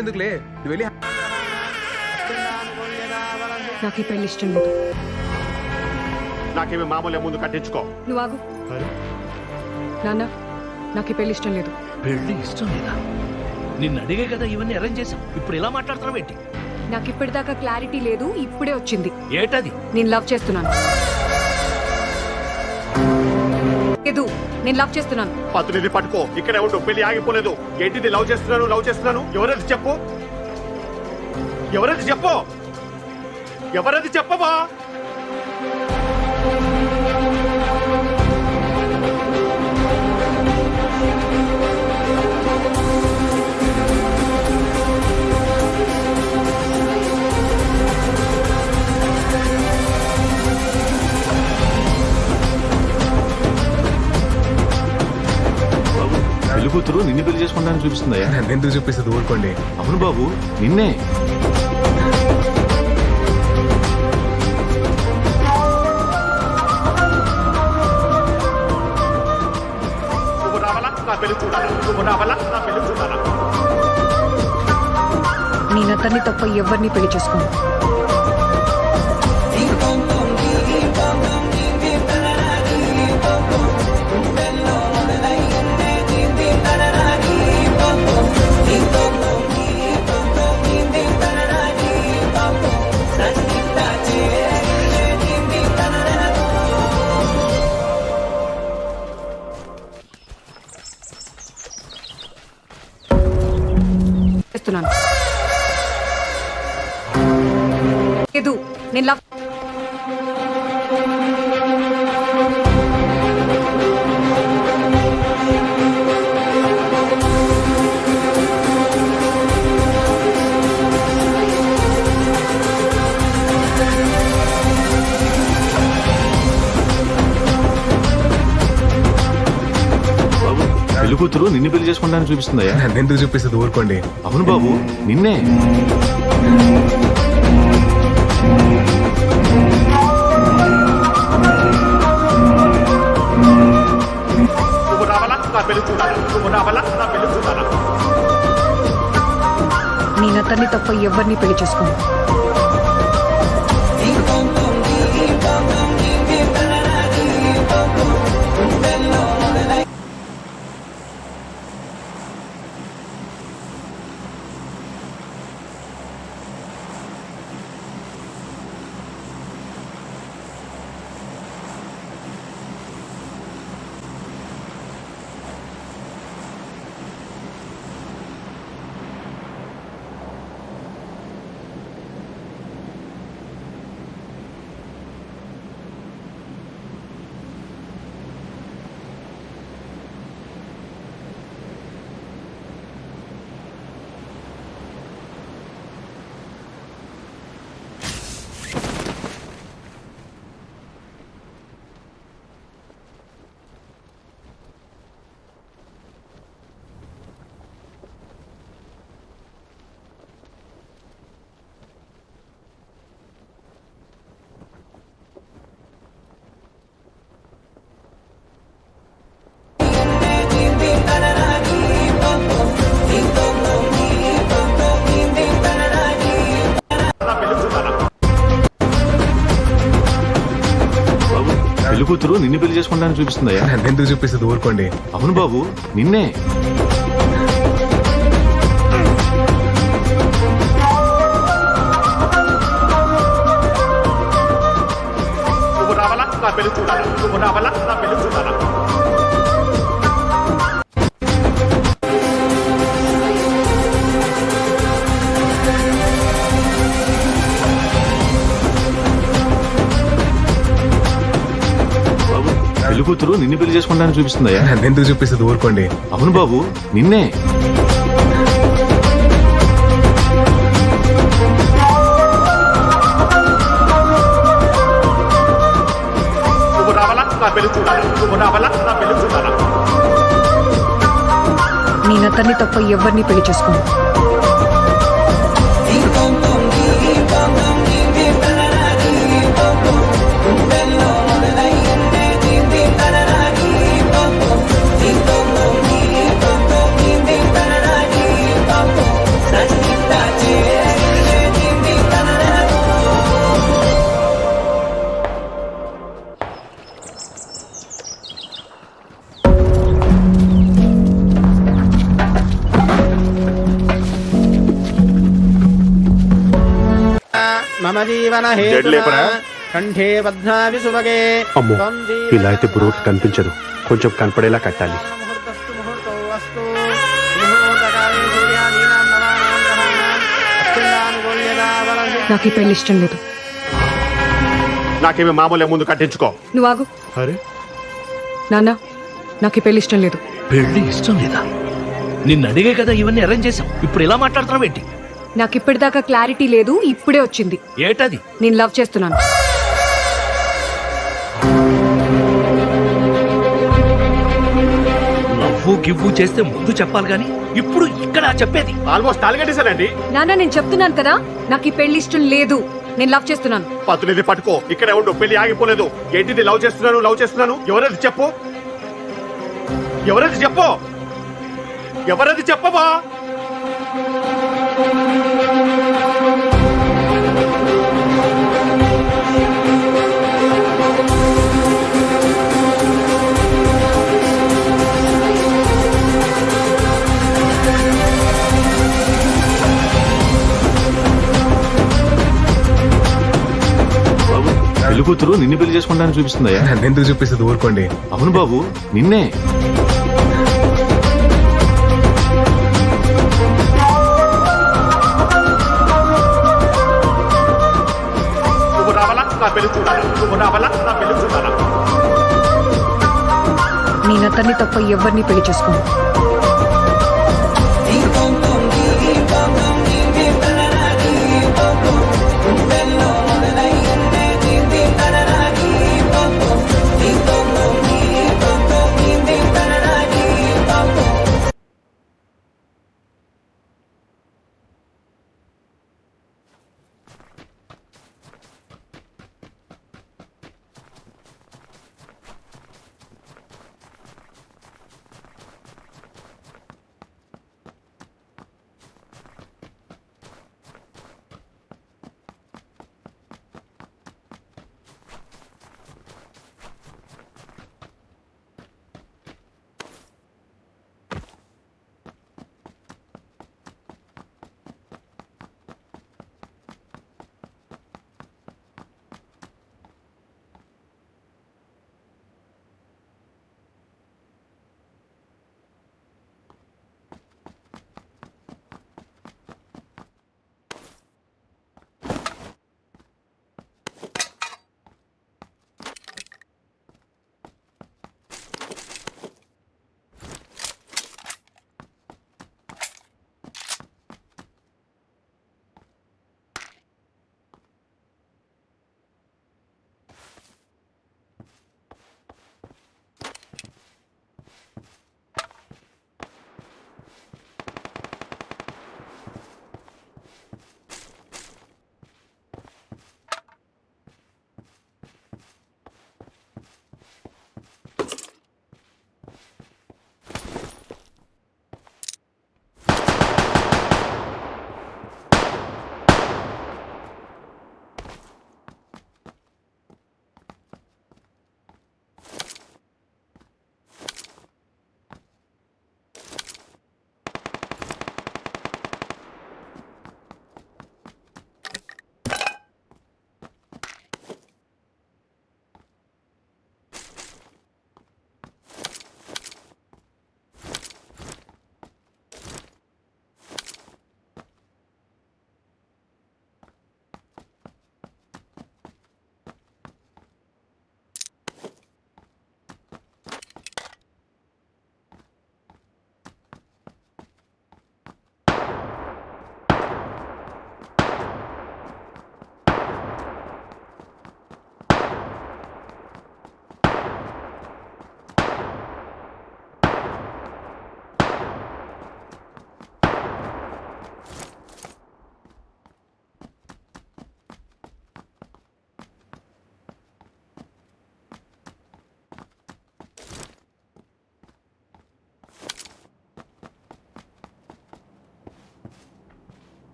ఎందుకులే నువ్వు వెళ్ళి నాకు ఈ పెళ్లి ఇష్టం లేదు. నాకేమి మామూలు ముందు కట్టించుకో. నువ్వు ఆగు. నాన్న, నాకు ఈ పెళ్లి ఇష్టం లేదు. పెళ్లి ఇష్టం లేదా? నిన్ను అడిగే కదా ఇవన్నీ అరేంజ్ చేసాం. ఇప్పుడు ఇలా మాట్లాడుతున్నావు ఏంటి? నాకు ఇప్పటిదాకా క్లారిటీ లేదు, ఇప్పుడే వచ్చింది. ఏటది? నేను లవ్ చేస్తున్నాను. లేదు, నేను లవ్ చేస్తున్నాను. పత్రిని పట్టుకో, ఇక్కడే ఉండు, పెళ్లి ఆగిపోలేదు. ఏంటిది లవ్ చేస్తున్నాను? ఎవరది చెప్పు, ఎవరది చెప్పవా? పెళ్లి కూతురు నిన్ను పెళ్లి చేసుకుంటానని చూపిస్తుందయ్యా. ఎందుకు చూపిస్తుంది, ఊరుకోండి. అవును బాబు, నిన్నే. నువ్వు రావాలా నా పెళ్లి చూడాలా? నేను అతన్ని తప్ప ఎవరిని పెళ్లి చేసుకోను. లేదు, నేను లవ్ బాబు, పెళ్లి కూతురు నిన్ను పెళ్లి చేసుకుంటానని చూపిస్తుందయ్యా. ఎందుకు చూపిస్తుంది, ఊరుకోండి. అవును బాబు, నిన్నే. నువ్వు రావాలా నా పెళ్లి చూడాలా? నేను అతన్ని తప్ప ఎవరిని పెళ్లి చేసుకోను. పెళ్లి కూతురు నిన్ను పెళ్లి చేసుకుంటానని చూపిస్తుందయ్యా. ఎందుకు చూపిస్తుంది, ఊరుకోండి. అవును బాబు, నిన్నే. నువ్వు రావాలా నా పెళ్లి చూడాలా? పెళ్లి కూతురు నిన్ను పెళ్లి చేసుకుంటానని చూపిస్తుందయ్యా. ఎందుకు చూపిస్తుంది, ఊరుకోండి. అవును బాబు, నిన్నే. నువ్వు రావాలా నా పెళ్లి చూడాలా? నేను అతన్ని తప్ప ఎవరిని పెళ్లి చేసుకోను. That's జీవన జడ్ లేపరా? కంఠే పద్మావి సుభగే అమ్మో, ఇలా అయితే పురుగుకి కనిపించదు, కొంచెం కనపడేలా కట్టాలి. నాకు ఈ పెళ్లి ఇష్టం లేదు. నాకేమి మామూలే, ముందు కట్టించుకో. నువ్వు ఆగు. అరే నాన్న, నాకు ఈ పెళ్లి ఇష్టం లేదు. పెళ్లి ఇష్టం లేదా? నిన్ను అడిగే కదా ఇవన్నీ అరేంజ్ చేసాం, ఇప్పుడు ఇలా మాట్లాడుతున్నావు ఏంటి? నాకు ఇప్పటిదాకా క్లారిటీ లేదు, ఇప్పుడే వచ్చింది. ఏటది? నేను లవ్ చేస్తున్నాను. లవ్వు గివ్వు చేస్తే ముందు చెప్పాలి గాని ఇప్పుడు ఇక్కడ చెప్పేది. ఆల్మోస్ట్ తాలిగట్టేశానండి. నాన్న, నేను చెప్తున్నాను కదా, నాకు ఈ పెళ్లి ఇష్టం లేదు. నేను లవ్ చేస్తున్నాను. పతునిది పట్టుకో, ఇక్కడే ఉండు, పెళ్లి ఆగిపోలేదు. ఏంటిది లవ్ చేస్తున్నాను? ఎవరది చెప్పు, ఎవరది చెప్పవా? బాబు, పెళ్లి కూతురు నిన్ను పెళ్లి చేసుకుంటానని చూపిస్తుందయ్యా. నన్నెందుకు చూపిస్తుంది ఊరుకోండి. అవును బాబు, నిన్నే. నువ్వు రావాలా నా పెళ్లి చూడాలా? నేను అతన్ని తప్ప ఎవరిని పెళ్లి చేసుకోను.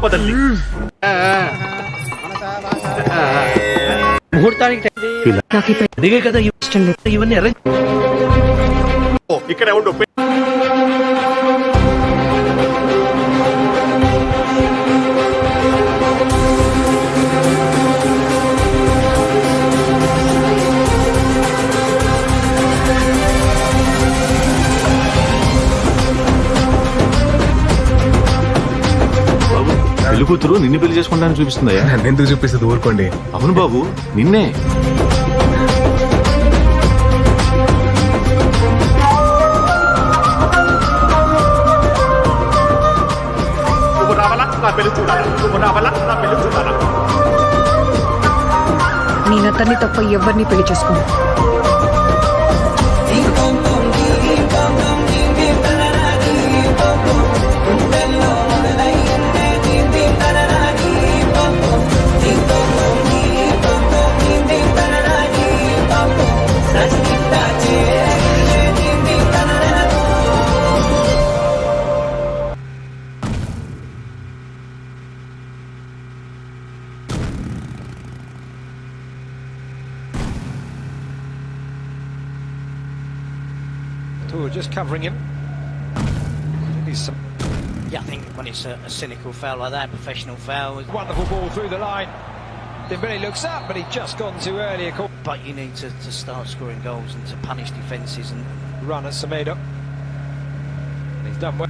ಆಪದಲ್ಲಿ. ముహూర్తానికి అడిగే కదా ఇవన్నీ అరేంజ్ ఇక్కడే ఉండు. బాబు పెళ్లి కూతురు నిన్ను పెళ్లి చేసుకుంటానని చూపిస్తుందయ్యా. నన్నెందుకు చూపిస్తుంది ఊరుకోండి. అవును బాబు, నిన్నే. నువ్వు రావాలా నా పెళ్లి చూడాలా? నువ్వు రావాలా నా పెళ్లి చూడాలా? నేను అతన్ని తప్ప ఎవరిని పెళ్లి చేసుకోను. just covering him. Yeah, I think when it's a cynical foul like that, professional foul. Wonderful ball through the line. Dembele looks up, but he's just gone too early. But you need to start scoring goals and to punish defences and Run at Semedo. And he's done well.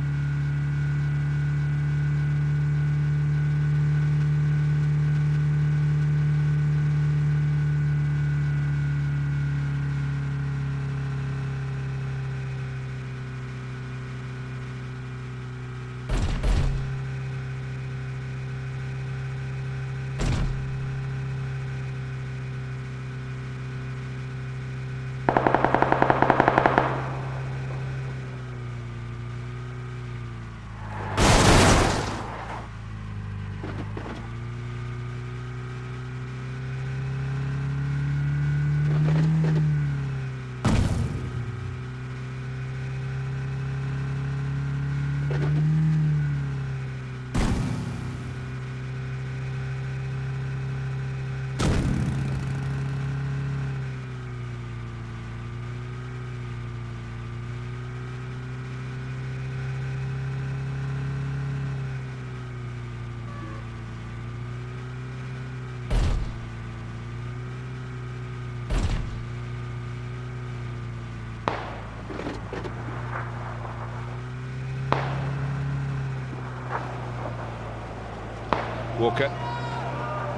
Walker,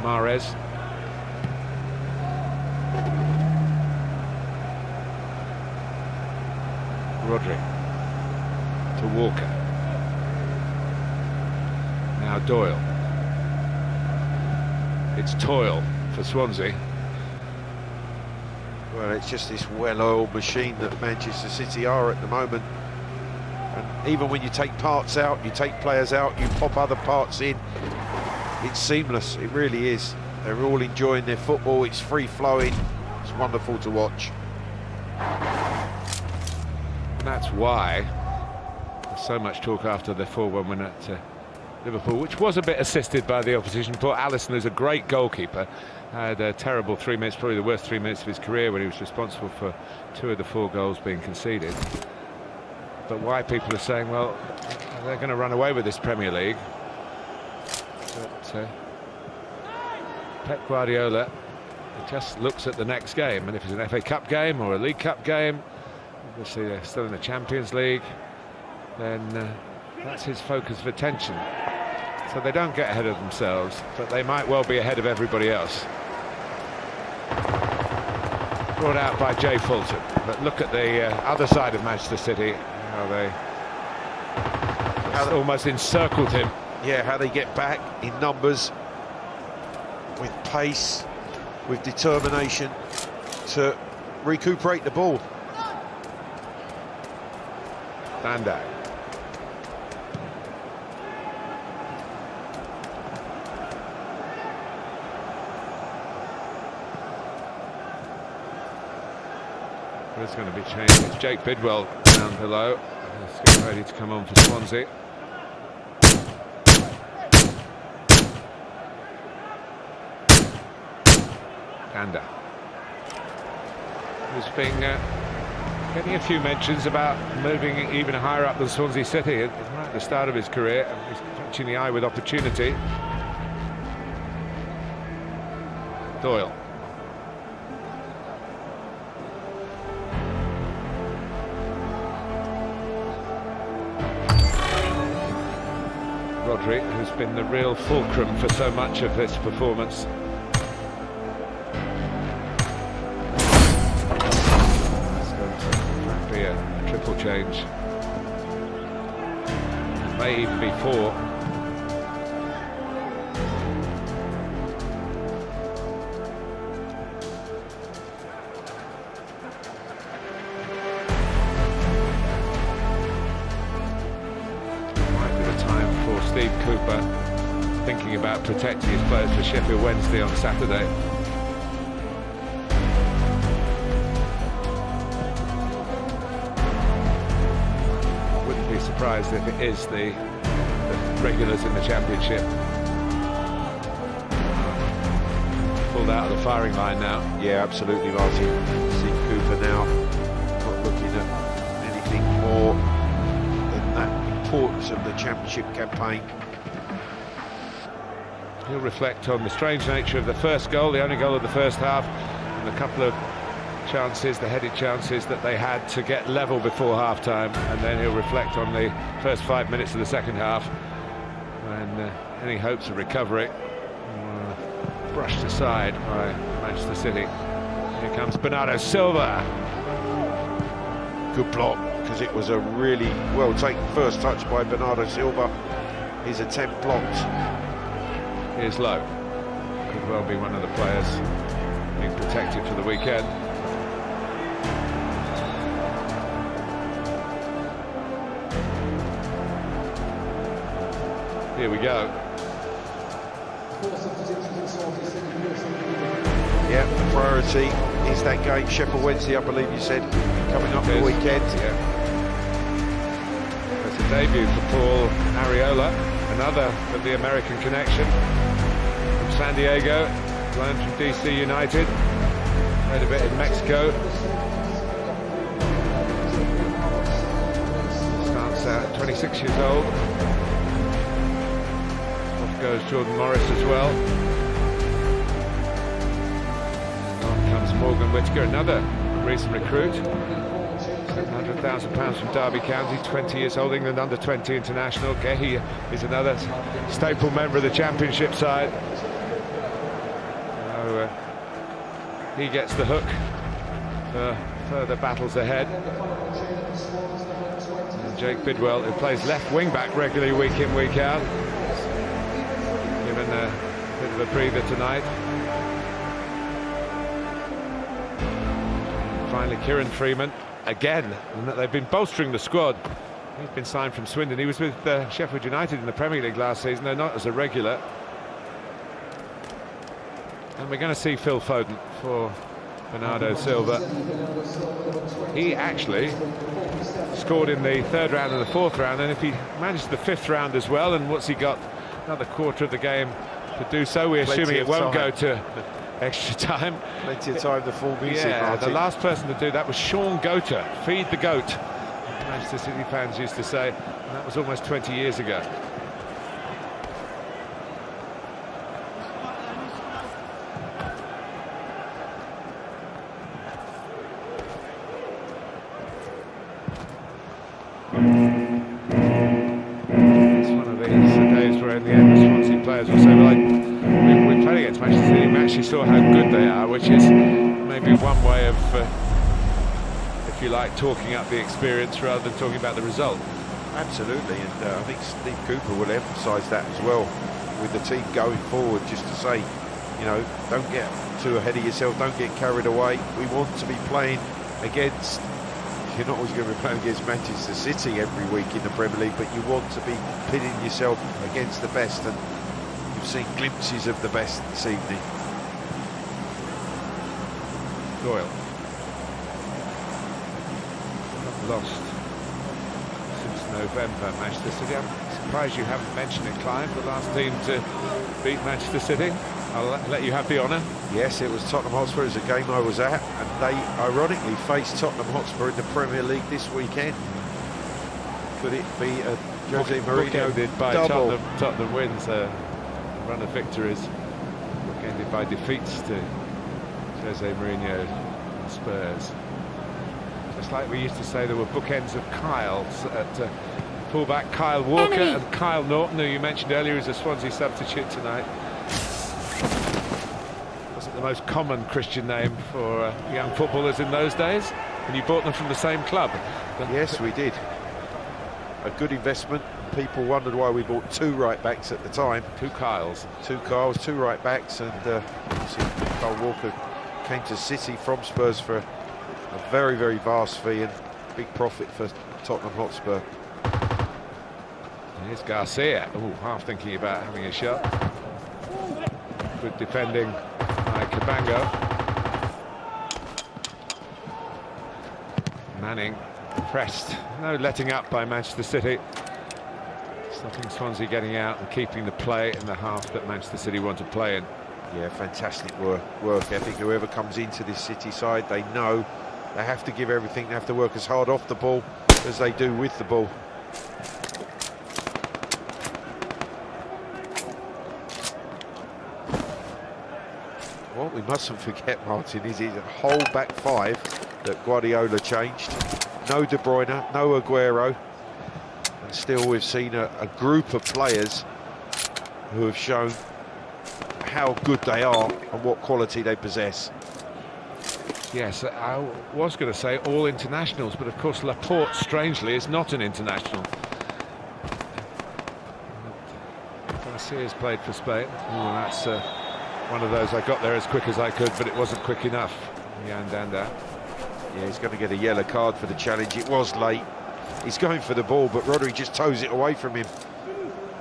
Mahrez, Rodri to Walker, now Doyle, it's toil for Swansea. Well, it's just this well-oiled machine that Manchester City are at the moment. And even when you take parts out, you take players out, you pop other parts in, it's seamless, it really is. They're all enjoying their football, it's free-flowing, it's wonderful to watch. And that's why there's so much talk after the 4-1 win at Liverpool, which was a bit assisted by the opposition. Poor Alisson, who's a great goalkeeper, had a terrible 3 minutes, probably the worst 3 minutes of his career, when he was responsible for 2 of the 4 goals being conceded. But why people are saying, well, they're going to run away with this Premier League. But Pep Guardiola just looks at the next game, and if it's an FA Cup game or a League Cup game, obviously they're still in the Champions League, then that's his focus of attention. So they don't get ahead of themselves, but they might well be ahead of everybody else. Brought out by Jay Fulton, but look at the other side of Manchester City, how they almost encircled him. Yeah, how they get back in numbers, with pace, with determination to recuperate the ball. Van Dijk. There's going to be change. It's Jake Bidwell down below. He's getting ready to come on for Swansea. Ganda, who's been getting a few mentions about moving even higher up than Swansea City right at the start of his career. He's catching the eye with opportunity. Doyle. Rodri, who's been the real fulcrum for so much of this performance. It's going to be a triple change. It may even be 4. Steve Cooper thinking about protecting his players for Sheffield Wednesday on Saturday. Wouldn't be surprised if it is the regulars in the Championship. Pulled out of the firing line now. Yeah, absolutely, Martin. Steve Cooper now not looking at anything more than that importance of the Championship campaign. He'll reflect on the strange nature of the first goal, the only goal of the first half, and a couple of chances, the headed chances that they had to get level before half-time, and then he'll reflect on the first 5 minutes of the second half, and any hopes of recovery were brushed aside by Manchester City. Here comes Bernardo Silva. Good block, because it was a really well taken first touch by Bernardo Silva. His attempt blocked. Here's Lowe. Could well be one of the players being protected for the weekend. Here we go. Yeah, the priority is that game, Sheffield Wednesday, I believe you said, coming up the weekend. Yeah. It's a debut for Paul Arriola, another of the American connection. From San Diego, learned from DC United, played a bit in Mexico. Starts out 26 years old. Off goes Jordan Morris as well. On comes Morgan Whittaker, another recent recruit. £700,000 from Derby County, 20 years old, England under-20 international. Gehi is another staple member of the Championship side. So, he gets the hook for further battles ahead. And Jake Bidwell, who plays left wing-back regularly week in, week out, given a bit of a breather tonight. And finally, Kieran Freeman. Again, and that they've been bolstering the squad. He's been signed from Swindon. He was with Sheffield United in the Premier League last season, though not as a regular. And we're going to see Phil Foden for Bernardo Silva. He actually scored in the 3rd round and the 4th round, and if he managed the 5th round as well, and what's he got? Another quarter of the game to do so. We're assuming it won't go to extra time. Plenty of time to fall music, yeah, Martin. the last person to do that was Sean Goater. Feed the goat, Manchester City fans used to say, and that was almost 20 years ago. It's one of these days where in the end the Swansea players will say, well, we played against Manchester City, we actually saw how good they are, which is maybe one way of, if you like, talking up the experience rather than talking about the result. Absolutely, and I think Steve Cooper will emphasise that as well with the team going forward, just to say, you know, don't get too ahead of yourself, don't get carried away. We want to be playing against, you're not always going to be playing against Manchester City every week in the Premier League, but you want to be pitting yourself against the best, and you've seen glimpses of the best this evening. Doyle. Not lost since November, Manchester City. I'm surprised you haven't mentioned it, Clive, the last team to beat Manchester City. I'll let you have the honour. Yes, it was Tottenham Hotspur. It was a game I was at, and they ironically faced Tottenham Hotspur in the Premier League this weekend. Could it be a Jose Mourinho bookended by double? Tottenham wins, a run of victories, bookended by defeats to Jose Mourinho and Spurs. Just like we used to say there were bookends of Kyles at fullback Kyle Walker and Kyle Norton, who you mentioned earlier is a Swansea substitute tonight. Wasn't the most common Christian name for young footballers in those days, and you bought them from the same club. Yes, we did. A good investment. People wondered why we bought 2 right backs at the time. 2 Kyles. 2 Kyles, 2 right backs, and Kyle Walker came to City from Spurs for a very, very vast fee and big profit for Tottenham Hotspur. Here's Garcia. Ooh, half thinking about having a shot. Good defending by Cabango. Manning pressed. No letting up by Manchester City. Stopping Swansea getting out and keeping the play in the half that Manchester City want to play in. Yeah, fantastic work ethic. Whoever comes into this City side, they know they have to give everything. They have to work as hard off the ball as they do with the ball. What we mustn't forget, Martin, is it's a whole back 5 that Guardiola changed. No De Bruyne, no Aguero. And still we've seen a group of players who have shown how good they are and what quality they possess. Yes, I was going to say all internationals, but of course Laporte, strangely, is not an international. Garcia's played for Spain. Oh, that's one of those. I got there as quick as I could, but it wasn't quick enough. Jan Danda. Yeah, he's going to get a yellow card for the challenge. It was late. He's going for the ball, but Rodri just toes it away from him.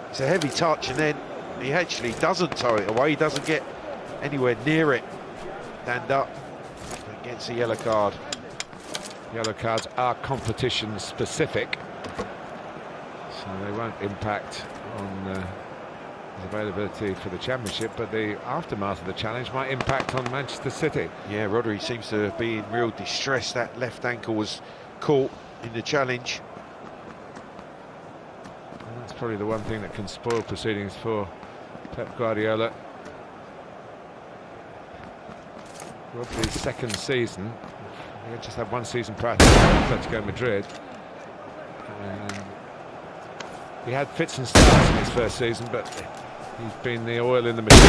It's a heavy touch, and then he actually doesn't tow it away. He doesn't get anywhere near it. Danda gets a yellow card. Yellow cards are competition specific, so they won't impact on his availability for the championship, but the aftermath of the challenge might impact on Manchester City. Yeah, Rodri seems to be in real distress. That left ankle was caught in the challenge. And that's probably the one thing that can spoil proceedings for Pep Guardiola. Rodri's second season, he had just had 1 season prior to Atletico Madrid. And he had fits and starts in his first season, but he's been the oil in the machine.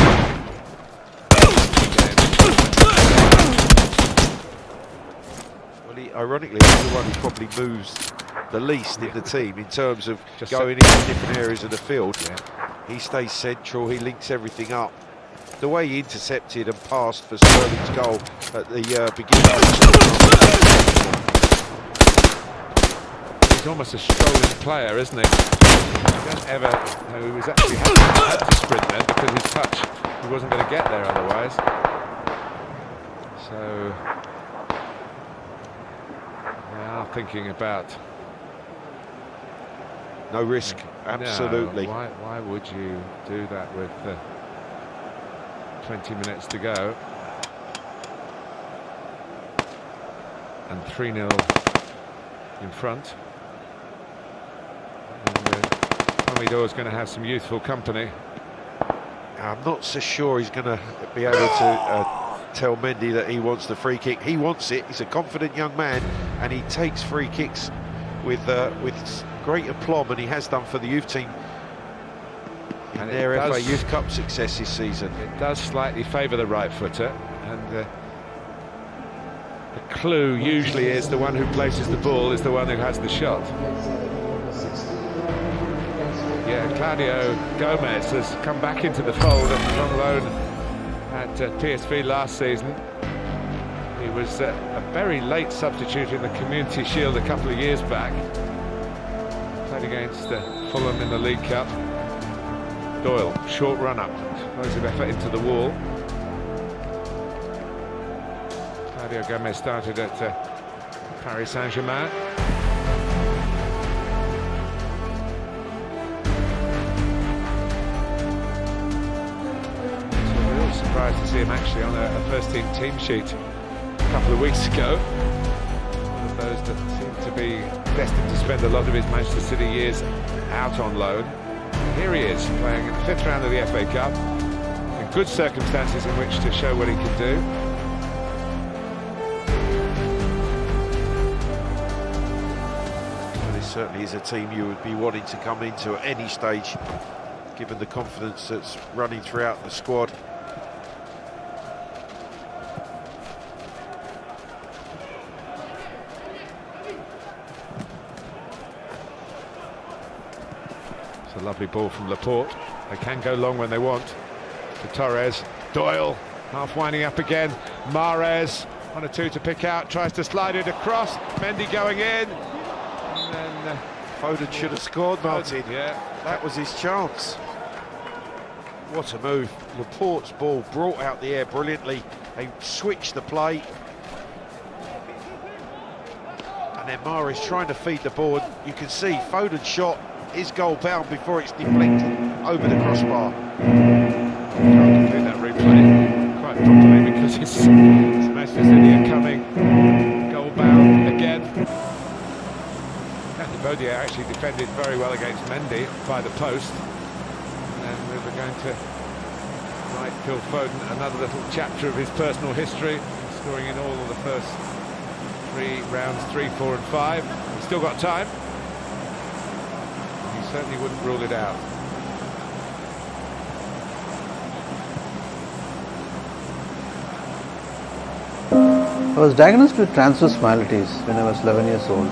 Well, he, ironically, he's the one who probably moves the least in the team in terms of just going into different areas of the field. Yeah. He stays central, he links everything up. The way he intercepted and passed for Sterling's goal at the beginning of he's almost a strolling player, isn't he? He doesn't ever. No, he was actually had to sprint there because his touch, he wasn't going to get there otherwise. So they are thinking about no risk, absolutely. No, why would you do that with 20 minutes to go and 3-0 in front? Pomidor's going to have some youthful company. I'm not so sure he's going to be able to tell Mendy that he wants the free kick. He wants it. He's a confident young man, and he takes free kicks with great aplomb, and he has done for the youth team in their FA Youth Cup success this season. It does slightly favour the right footer, and the clue usually is the one who places the ball is the one who has the shot. Yeah, Claudio Gomez has come back into the fold on loan at PSV last season. He was a very late substitute in the Community Shield a couple of years back. Played against Fulham in the League Cup. Doyle, short run-up, explosive effort into the wall. Claudio Gomez started at Paris Saint-Germain. surprised to see him actually on a first-team team sheet a couple of weeks ago. One of those that seem to be destined to spend a lot of his Manchester City years out on loan. Here he is, playing in the 5th round of the FA Cup, in good circumstances in which to show what he can do. Well, this certainly is a team you would be wanting to come into at any stage, given the confidence that's running throughout the squad. It's a lovely ball from Laporte. They can go long when they want. To Torres, Doyle, half winding up again. Mahrez, 1 or 2 to pick out, tries to slide it across. Mendy going in. And then Foden should have scored, Martin. Yeah, that was his chance. What a move. Laporte's ball brought out the air brilliantly. They switched the play. And then Mahrez trying to feed the ball. You can see Foden's shot is goal bound before it's deflected over the crossbar. Can't complete that replay quite properly because it's Manchester City are coming. Goal bound again. Bodier actually defended very well against Mendy by the post. And we were going to write Phil Foden another little chapter of his personal history, scoring in all of the first 3 rounds, 3, 4 and 5. He's still got time. He certainly wouldn't rule it out. I was diagnosed with transverse myelitis when I was 11 years old.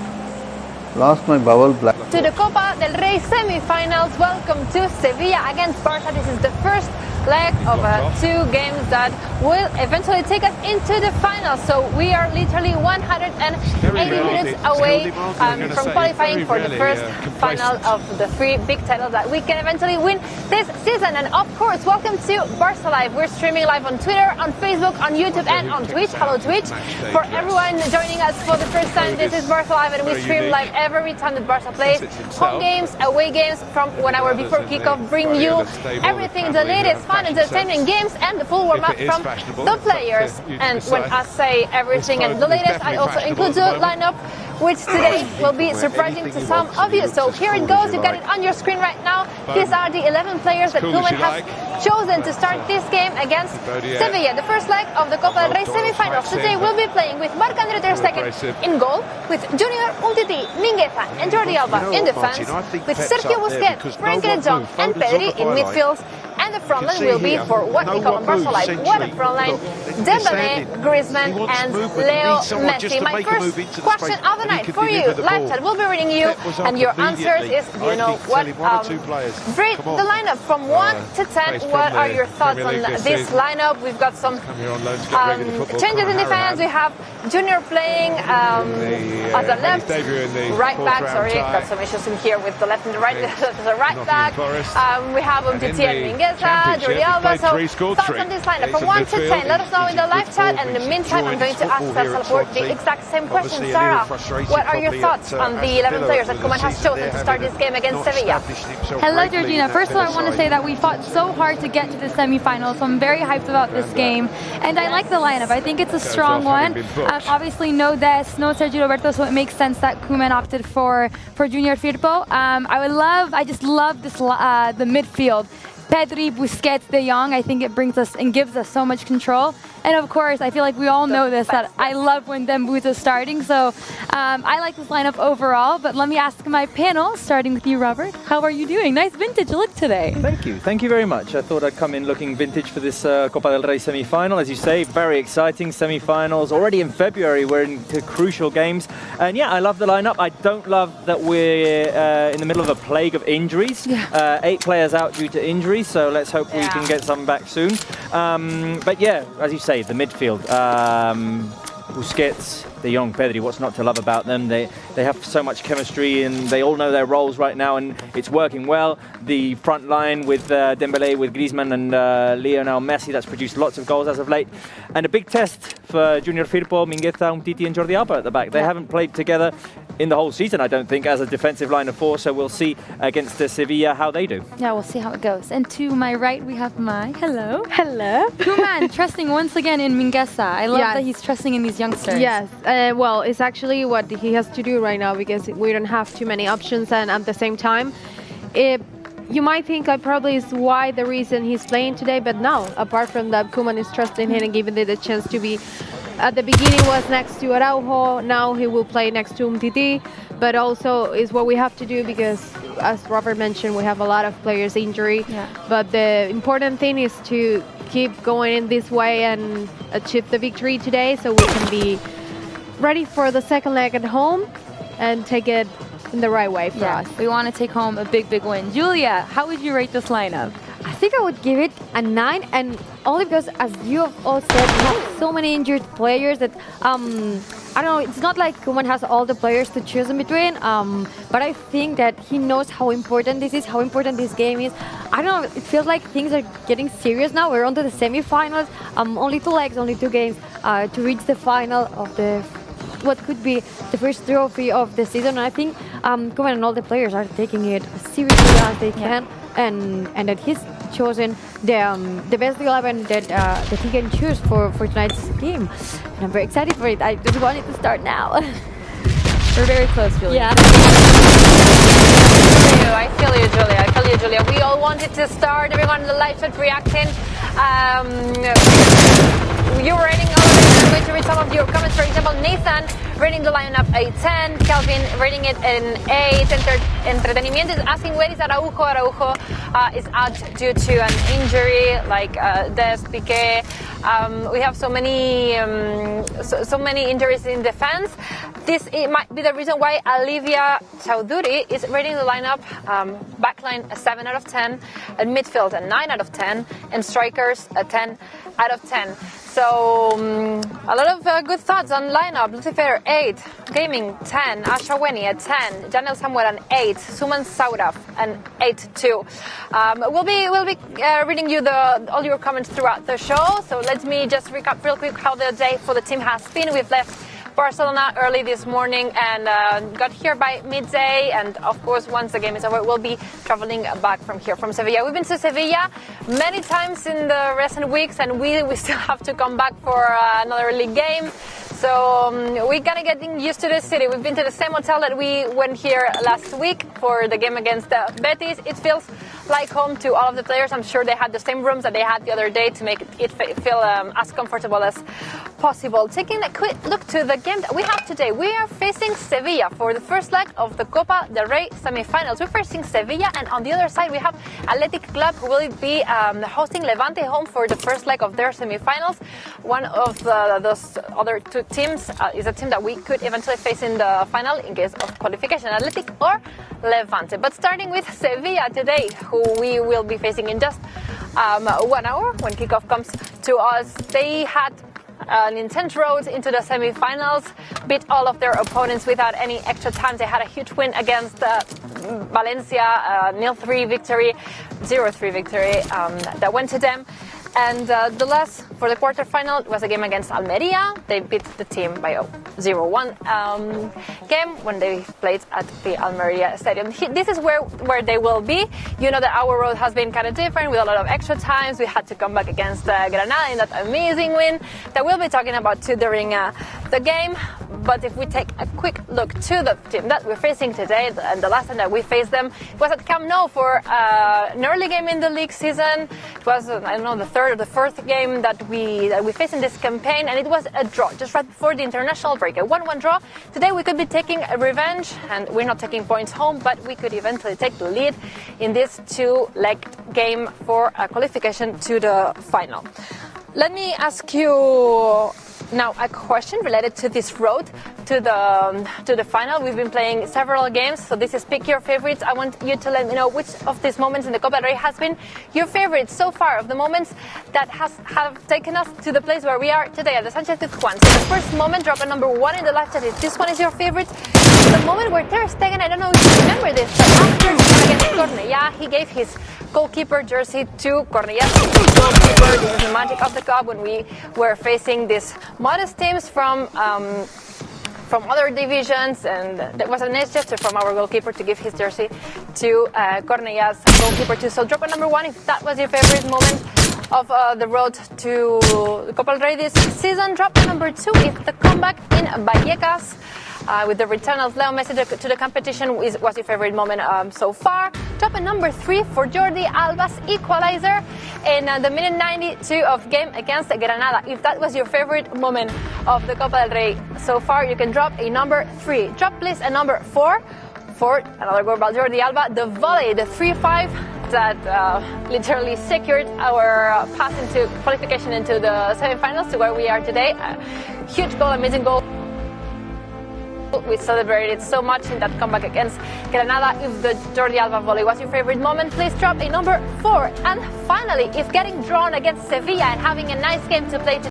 Lost my bowel bladder. To the Copa del Rey semi-finals, welcome to Sevilla against Barça. This is the first leg of 2 games that will eventually take us into the final. So we are literally 180 minutes away from qualifying for the first final of the 3 big titles that we can eventually win this season. And of course, welcome to Barça Live. We're streaming live on Twitter, on Facebook, on YouTube and on Twitch. Hello Twitch. For everyone joining us for the first time, this is Barça Live and we stream live every time that Barça plays. Home games, away games from 1 hour before kickoff, bring you everything, the latest fun, entertainment games and the full warm-up from the players. And when I say everything and the latest, I also include the lineup, which today will be surprising to some of you. So here it goes, you got it on your screen right now. These are the 11 players that Koeman has chosen to start this game against Sevilla. The first leg of the Copa del Rey semi-finals. Today we'll be playing with Marc-André ter Stegen in goal, with Junior Umtiti, Mingueza and Jordi Alba in defense, with Sergio Busquets, Frenkie de Jong and Pedri in midfield. And the front line will be for what we call on Barça Live, what a front line, Dembélé, Griezmann and Leo Messi. My first question of the night for you, live chat, we'll be reading you and your answers is, you know what, rate the lineup from 1 to 10, what are your thoughts on this lineup? We've got some changes in defense. We have Junior playing as a left, right back, sorry, got some issues in here with the left and the right, the right back. We have Umtiti and Mingueza, Jordi Alba. So thoughts on this lineup from 1 to 10? Let us know in the live chat. And in the meantime, I'm going to ask Salvatore the exact same question. Sarah, what are your thoughts on the 11 players that Koeman has chosen to start this game against Sevilla? Hello, Georgina. First of all, I want to say that we fought so hard to get to the semi-finals, so I'm very hyped about this game. And I like the lineup. I think it's a strong one. Obviously, no Dest, no Sergio Roberto, so it makes sense that Koeman opted for Junior Firpo. I just love this the midfield. Pedri, Busquets, De Jong, I think it brings us and gives us so much control. And of course, I feel like we all know this, that I love when Dembouz's starting. So I like this lineup overall, but let me ask my panel, starting with you, Robert. How are you doing? Nice vintage look today. Thank you very much. I thought I'd come in looking vintage for this Copa del Rey semi-final. As you say, very exciting semi-finals. Already in February, we're into crucial games. And yeah, I love the lineup. I don't love that we're in the middle of a plague of injuries. 8 players out due to injuries, so let's hope we can get some back soon. But yeah, as you say, the midfield, Busquets, De Jong, Pedri, what's not to love about them? They have so much chemistry and they all know their roles right now and it's working well. The front line with Dembélé, with Griezmann and Lionel Messi, that's produced lots of goals as of late. And a big test for Junior Firpo, Mingueza, Umtiti and Jordi Alba at the back. They haven't played together in the whole season, I don't think, as a defensive line of four. So we'll see against Sevilla how they do. Yeah, we'll see how it goes. And to my right, we have hello. Kuman, trusting once again in Mingueza. I love that he's trusting in these youngsters. Yes, well, it's actually what he has to do right now because we don't have too many options, and at the same time, you might think probably is why the reason he's playing today, but no, apart from that, Kuman is trusting him and giving him the chance to be. At the beginning was next to Araujo, now he will play next to Umtiti, but also is what we have to do because, as Robert mentioned, we have a lot of players injury. Yeah. But the important thing is to keep going in this way and achieve the victory today so we can be ready for the second leg at home and take it in the right way for us. We want to take home a big win. Julia, how would you rate this lineup? I think I would give it a 9, and only because, as you have all said, we have so many injured players that I don't know, it's not like Kuman has all the players to choose in between, but I think that he knows how important this is, how important this game is. I don't know, it feels like things are getting serious now. We're on to the semi-finals, only 2 legs, only 2 games to reach the final of what could be the first trophy of the season. And I think Kuman and all the players are taking it as seriously as they can. And that he's chosen the best 11 that he can choose for tonight's game. And I'm very excited for it. I just want it to start now. We're very close, Julia. Yeah. I feel you, Julia. We all wanted to start. Everyone in the live chat reacting. You were rating all of it. I'm going to read some of your comments. For example, Nathan rating the lineup a 10. Calvin rating it an 8. Entretenimiento is asking where is Araujo. Araujo is out due to an injury like Des Piqué. We have so many injuries in defense. It might be the reason why Olivia Chaudhuri is rating the lineup backline a 7 out of 10, and midfield a 9 out of 10, and strikers a 10 out of 10. So a lot of good thoughts on lineup. Lucifer 8, Gaming 10, Asha Weni a 10, Janel Samuel an 8, Suman Sauraf an 8 too. We'll be reading you all your comments throughout the show. So let me just recap real quick how the day for the team has been. We've left Barcelona early this morning and got here by midday, and of course once the game is over we'll be traveling back from here, from Sevilla. We've been to Sevilla many times in the recent weeks, and we still have to come back for another league game. So we're gonna get used to the city. We've been to the same hotel that we went here last week for the game against Betis. It feels like home to all of the players. I'm sure they had the same rooms that they had the other day to make it feel as comfortable as possible. Taking a quick look to the game that we have today, we are facing Sevilla for the first leg of the Copa del Rey semi-finals. We're facing Sevilla, and on the other side we have Athletic Club, who will be hosting Levante home for the first leg of their semi-finals. One of those other two teams is a team that we could eventually face in the final in case of qualification, Athletic or Levante. But starting with Sevilla today, who we will be facing in just 1 hour when kickoff comes to us. They had an intense road into the semi-finals, beat all of their opponents without any extra time. They had a huge win against Valencia, 0-3 victory, 0-3 victory that went to them. And the last for the quarterfinal was a game against Almeria. They beat the team by 0-1 game when they played at the Almeria Stadium. This is where they will be. You know that our road has been kind of different with a lot of extra times. We had to come back against Granada in that amazing win that we'll be talking about too during the game. But if we take a quick look to the team that we're facing today, and the last time that we faced them was at Camp Nou for an early game in the league season. It was, I don't know, the third or the fourth game that we faced in this campaign, and it was a draw just right before the international break, a 1-1 draw. Today we could be taking a revenge, and we're not taking points home, but we could eventually take the lead in this two-leg game for a qualification to the final. Let me ask you now a question related to this road to the final. We've been playing several games, so this is pick your favorites. I want you to let me know which of these moments in the Copa del Rey has been your favorite so far, of the moments that have taken us to the place where we are today at the Sánchez Pizjuán. So the first moment, drop a number 1 in the live chat. If this one is your favorite, the moment where Ter Stegen, I don't know if you remember this, but after the game against Cornellà, he gave his goalkeeper jersey to Cornella's goalkeeper. This is the magic of the cup when we were facing these modest teams from from other divisions, and that was a nice gesture from our goalkeeper to give his jersey to Cornella's goalkeeper too. So drop a number 1 if that was your favorite moment of the road to the Copa del Rey this season. Drop a number 2 if the comeback in Vallecas with the return of Leo Messi to the competition was your favorite moment so far. Drop a number 3 for Jordi Alba's equalizer in the minute 92 of game against Granada. If that was your favorite moment of the Copa del Rey so far, you can drop a number 3. Drop please a number 4 for another goal by Jordi Alba, the volley, the 3-5 that literally secured our pass into qualification into the semi-finals to where we are today. A huge goal, amazing goal. We celebrated so much in that comeback against Granada. If the Jordi Alba volley was your favorite moment, please drop a number 4. And finally, if getting drawn against Sevilla and having a nice game to play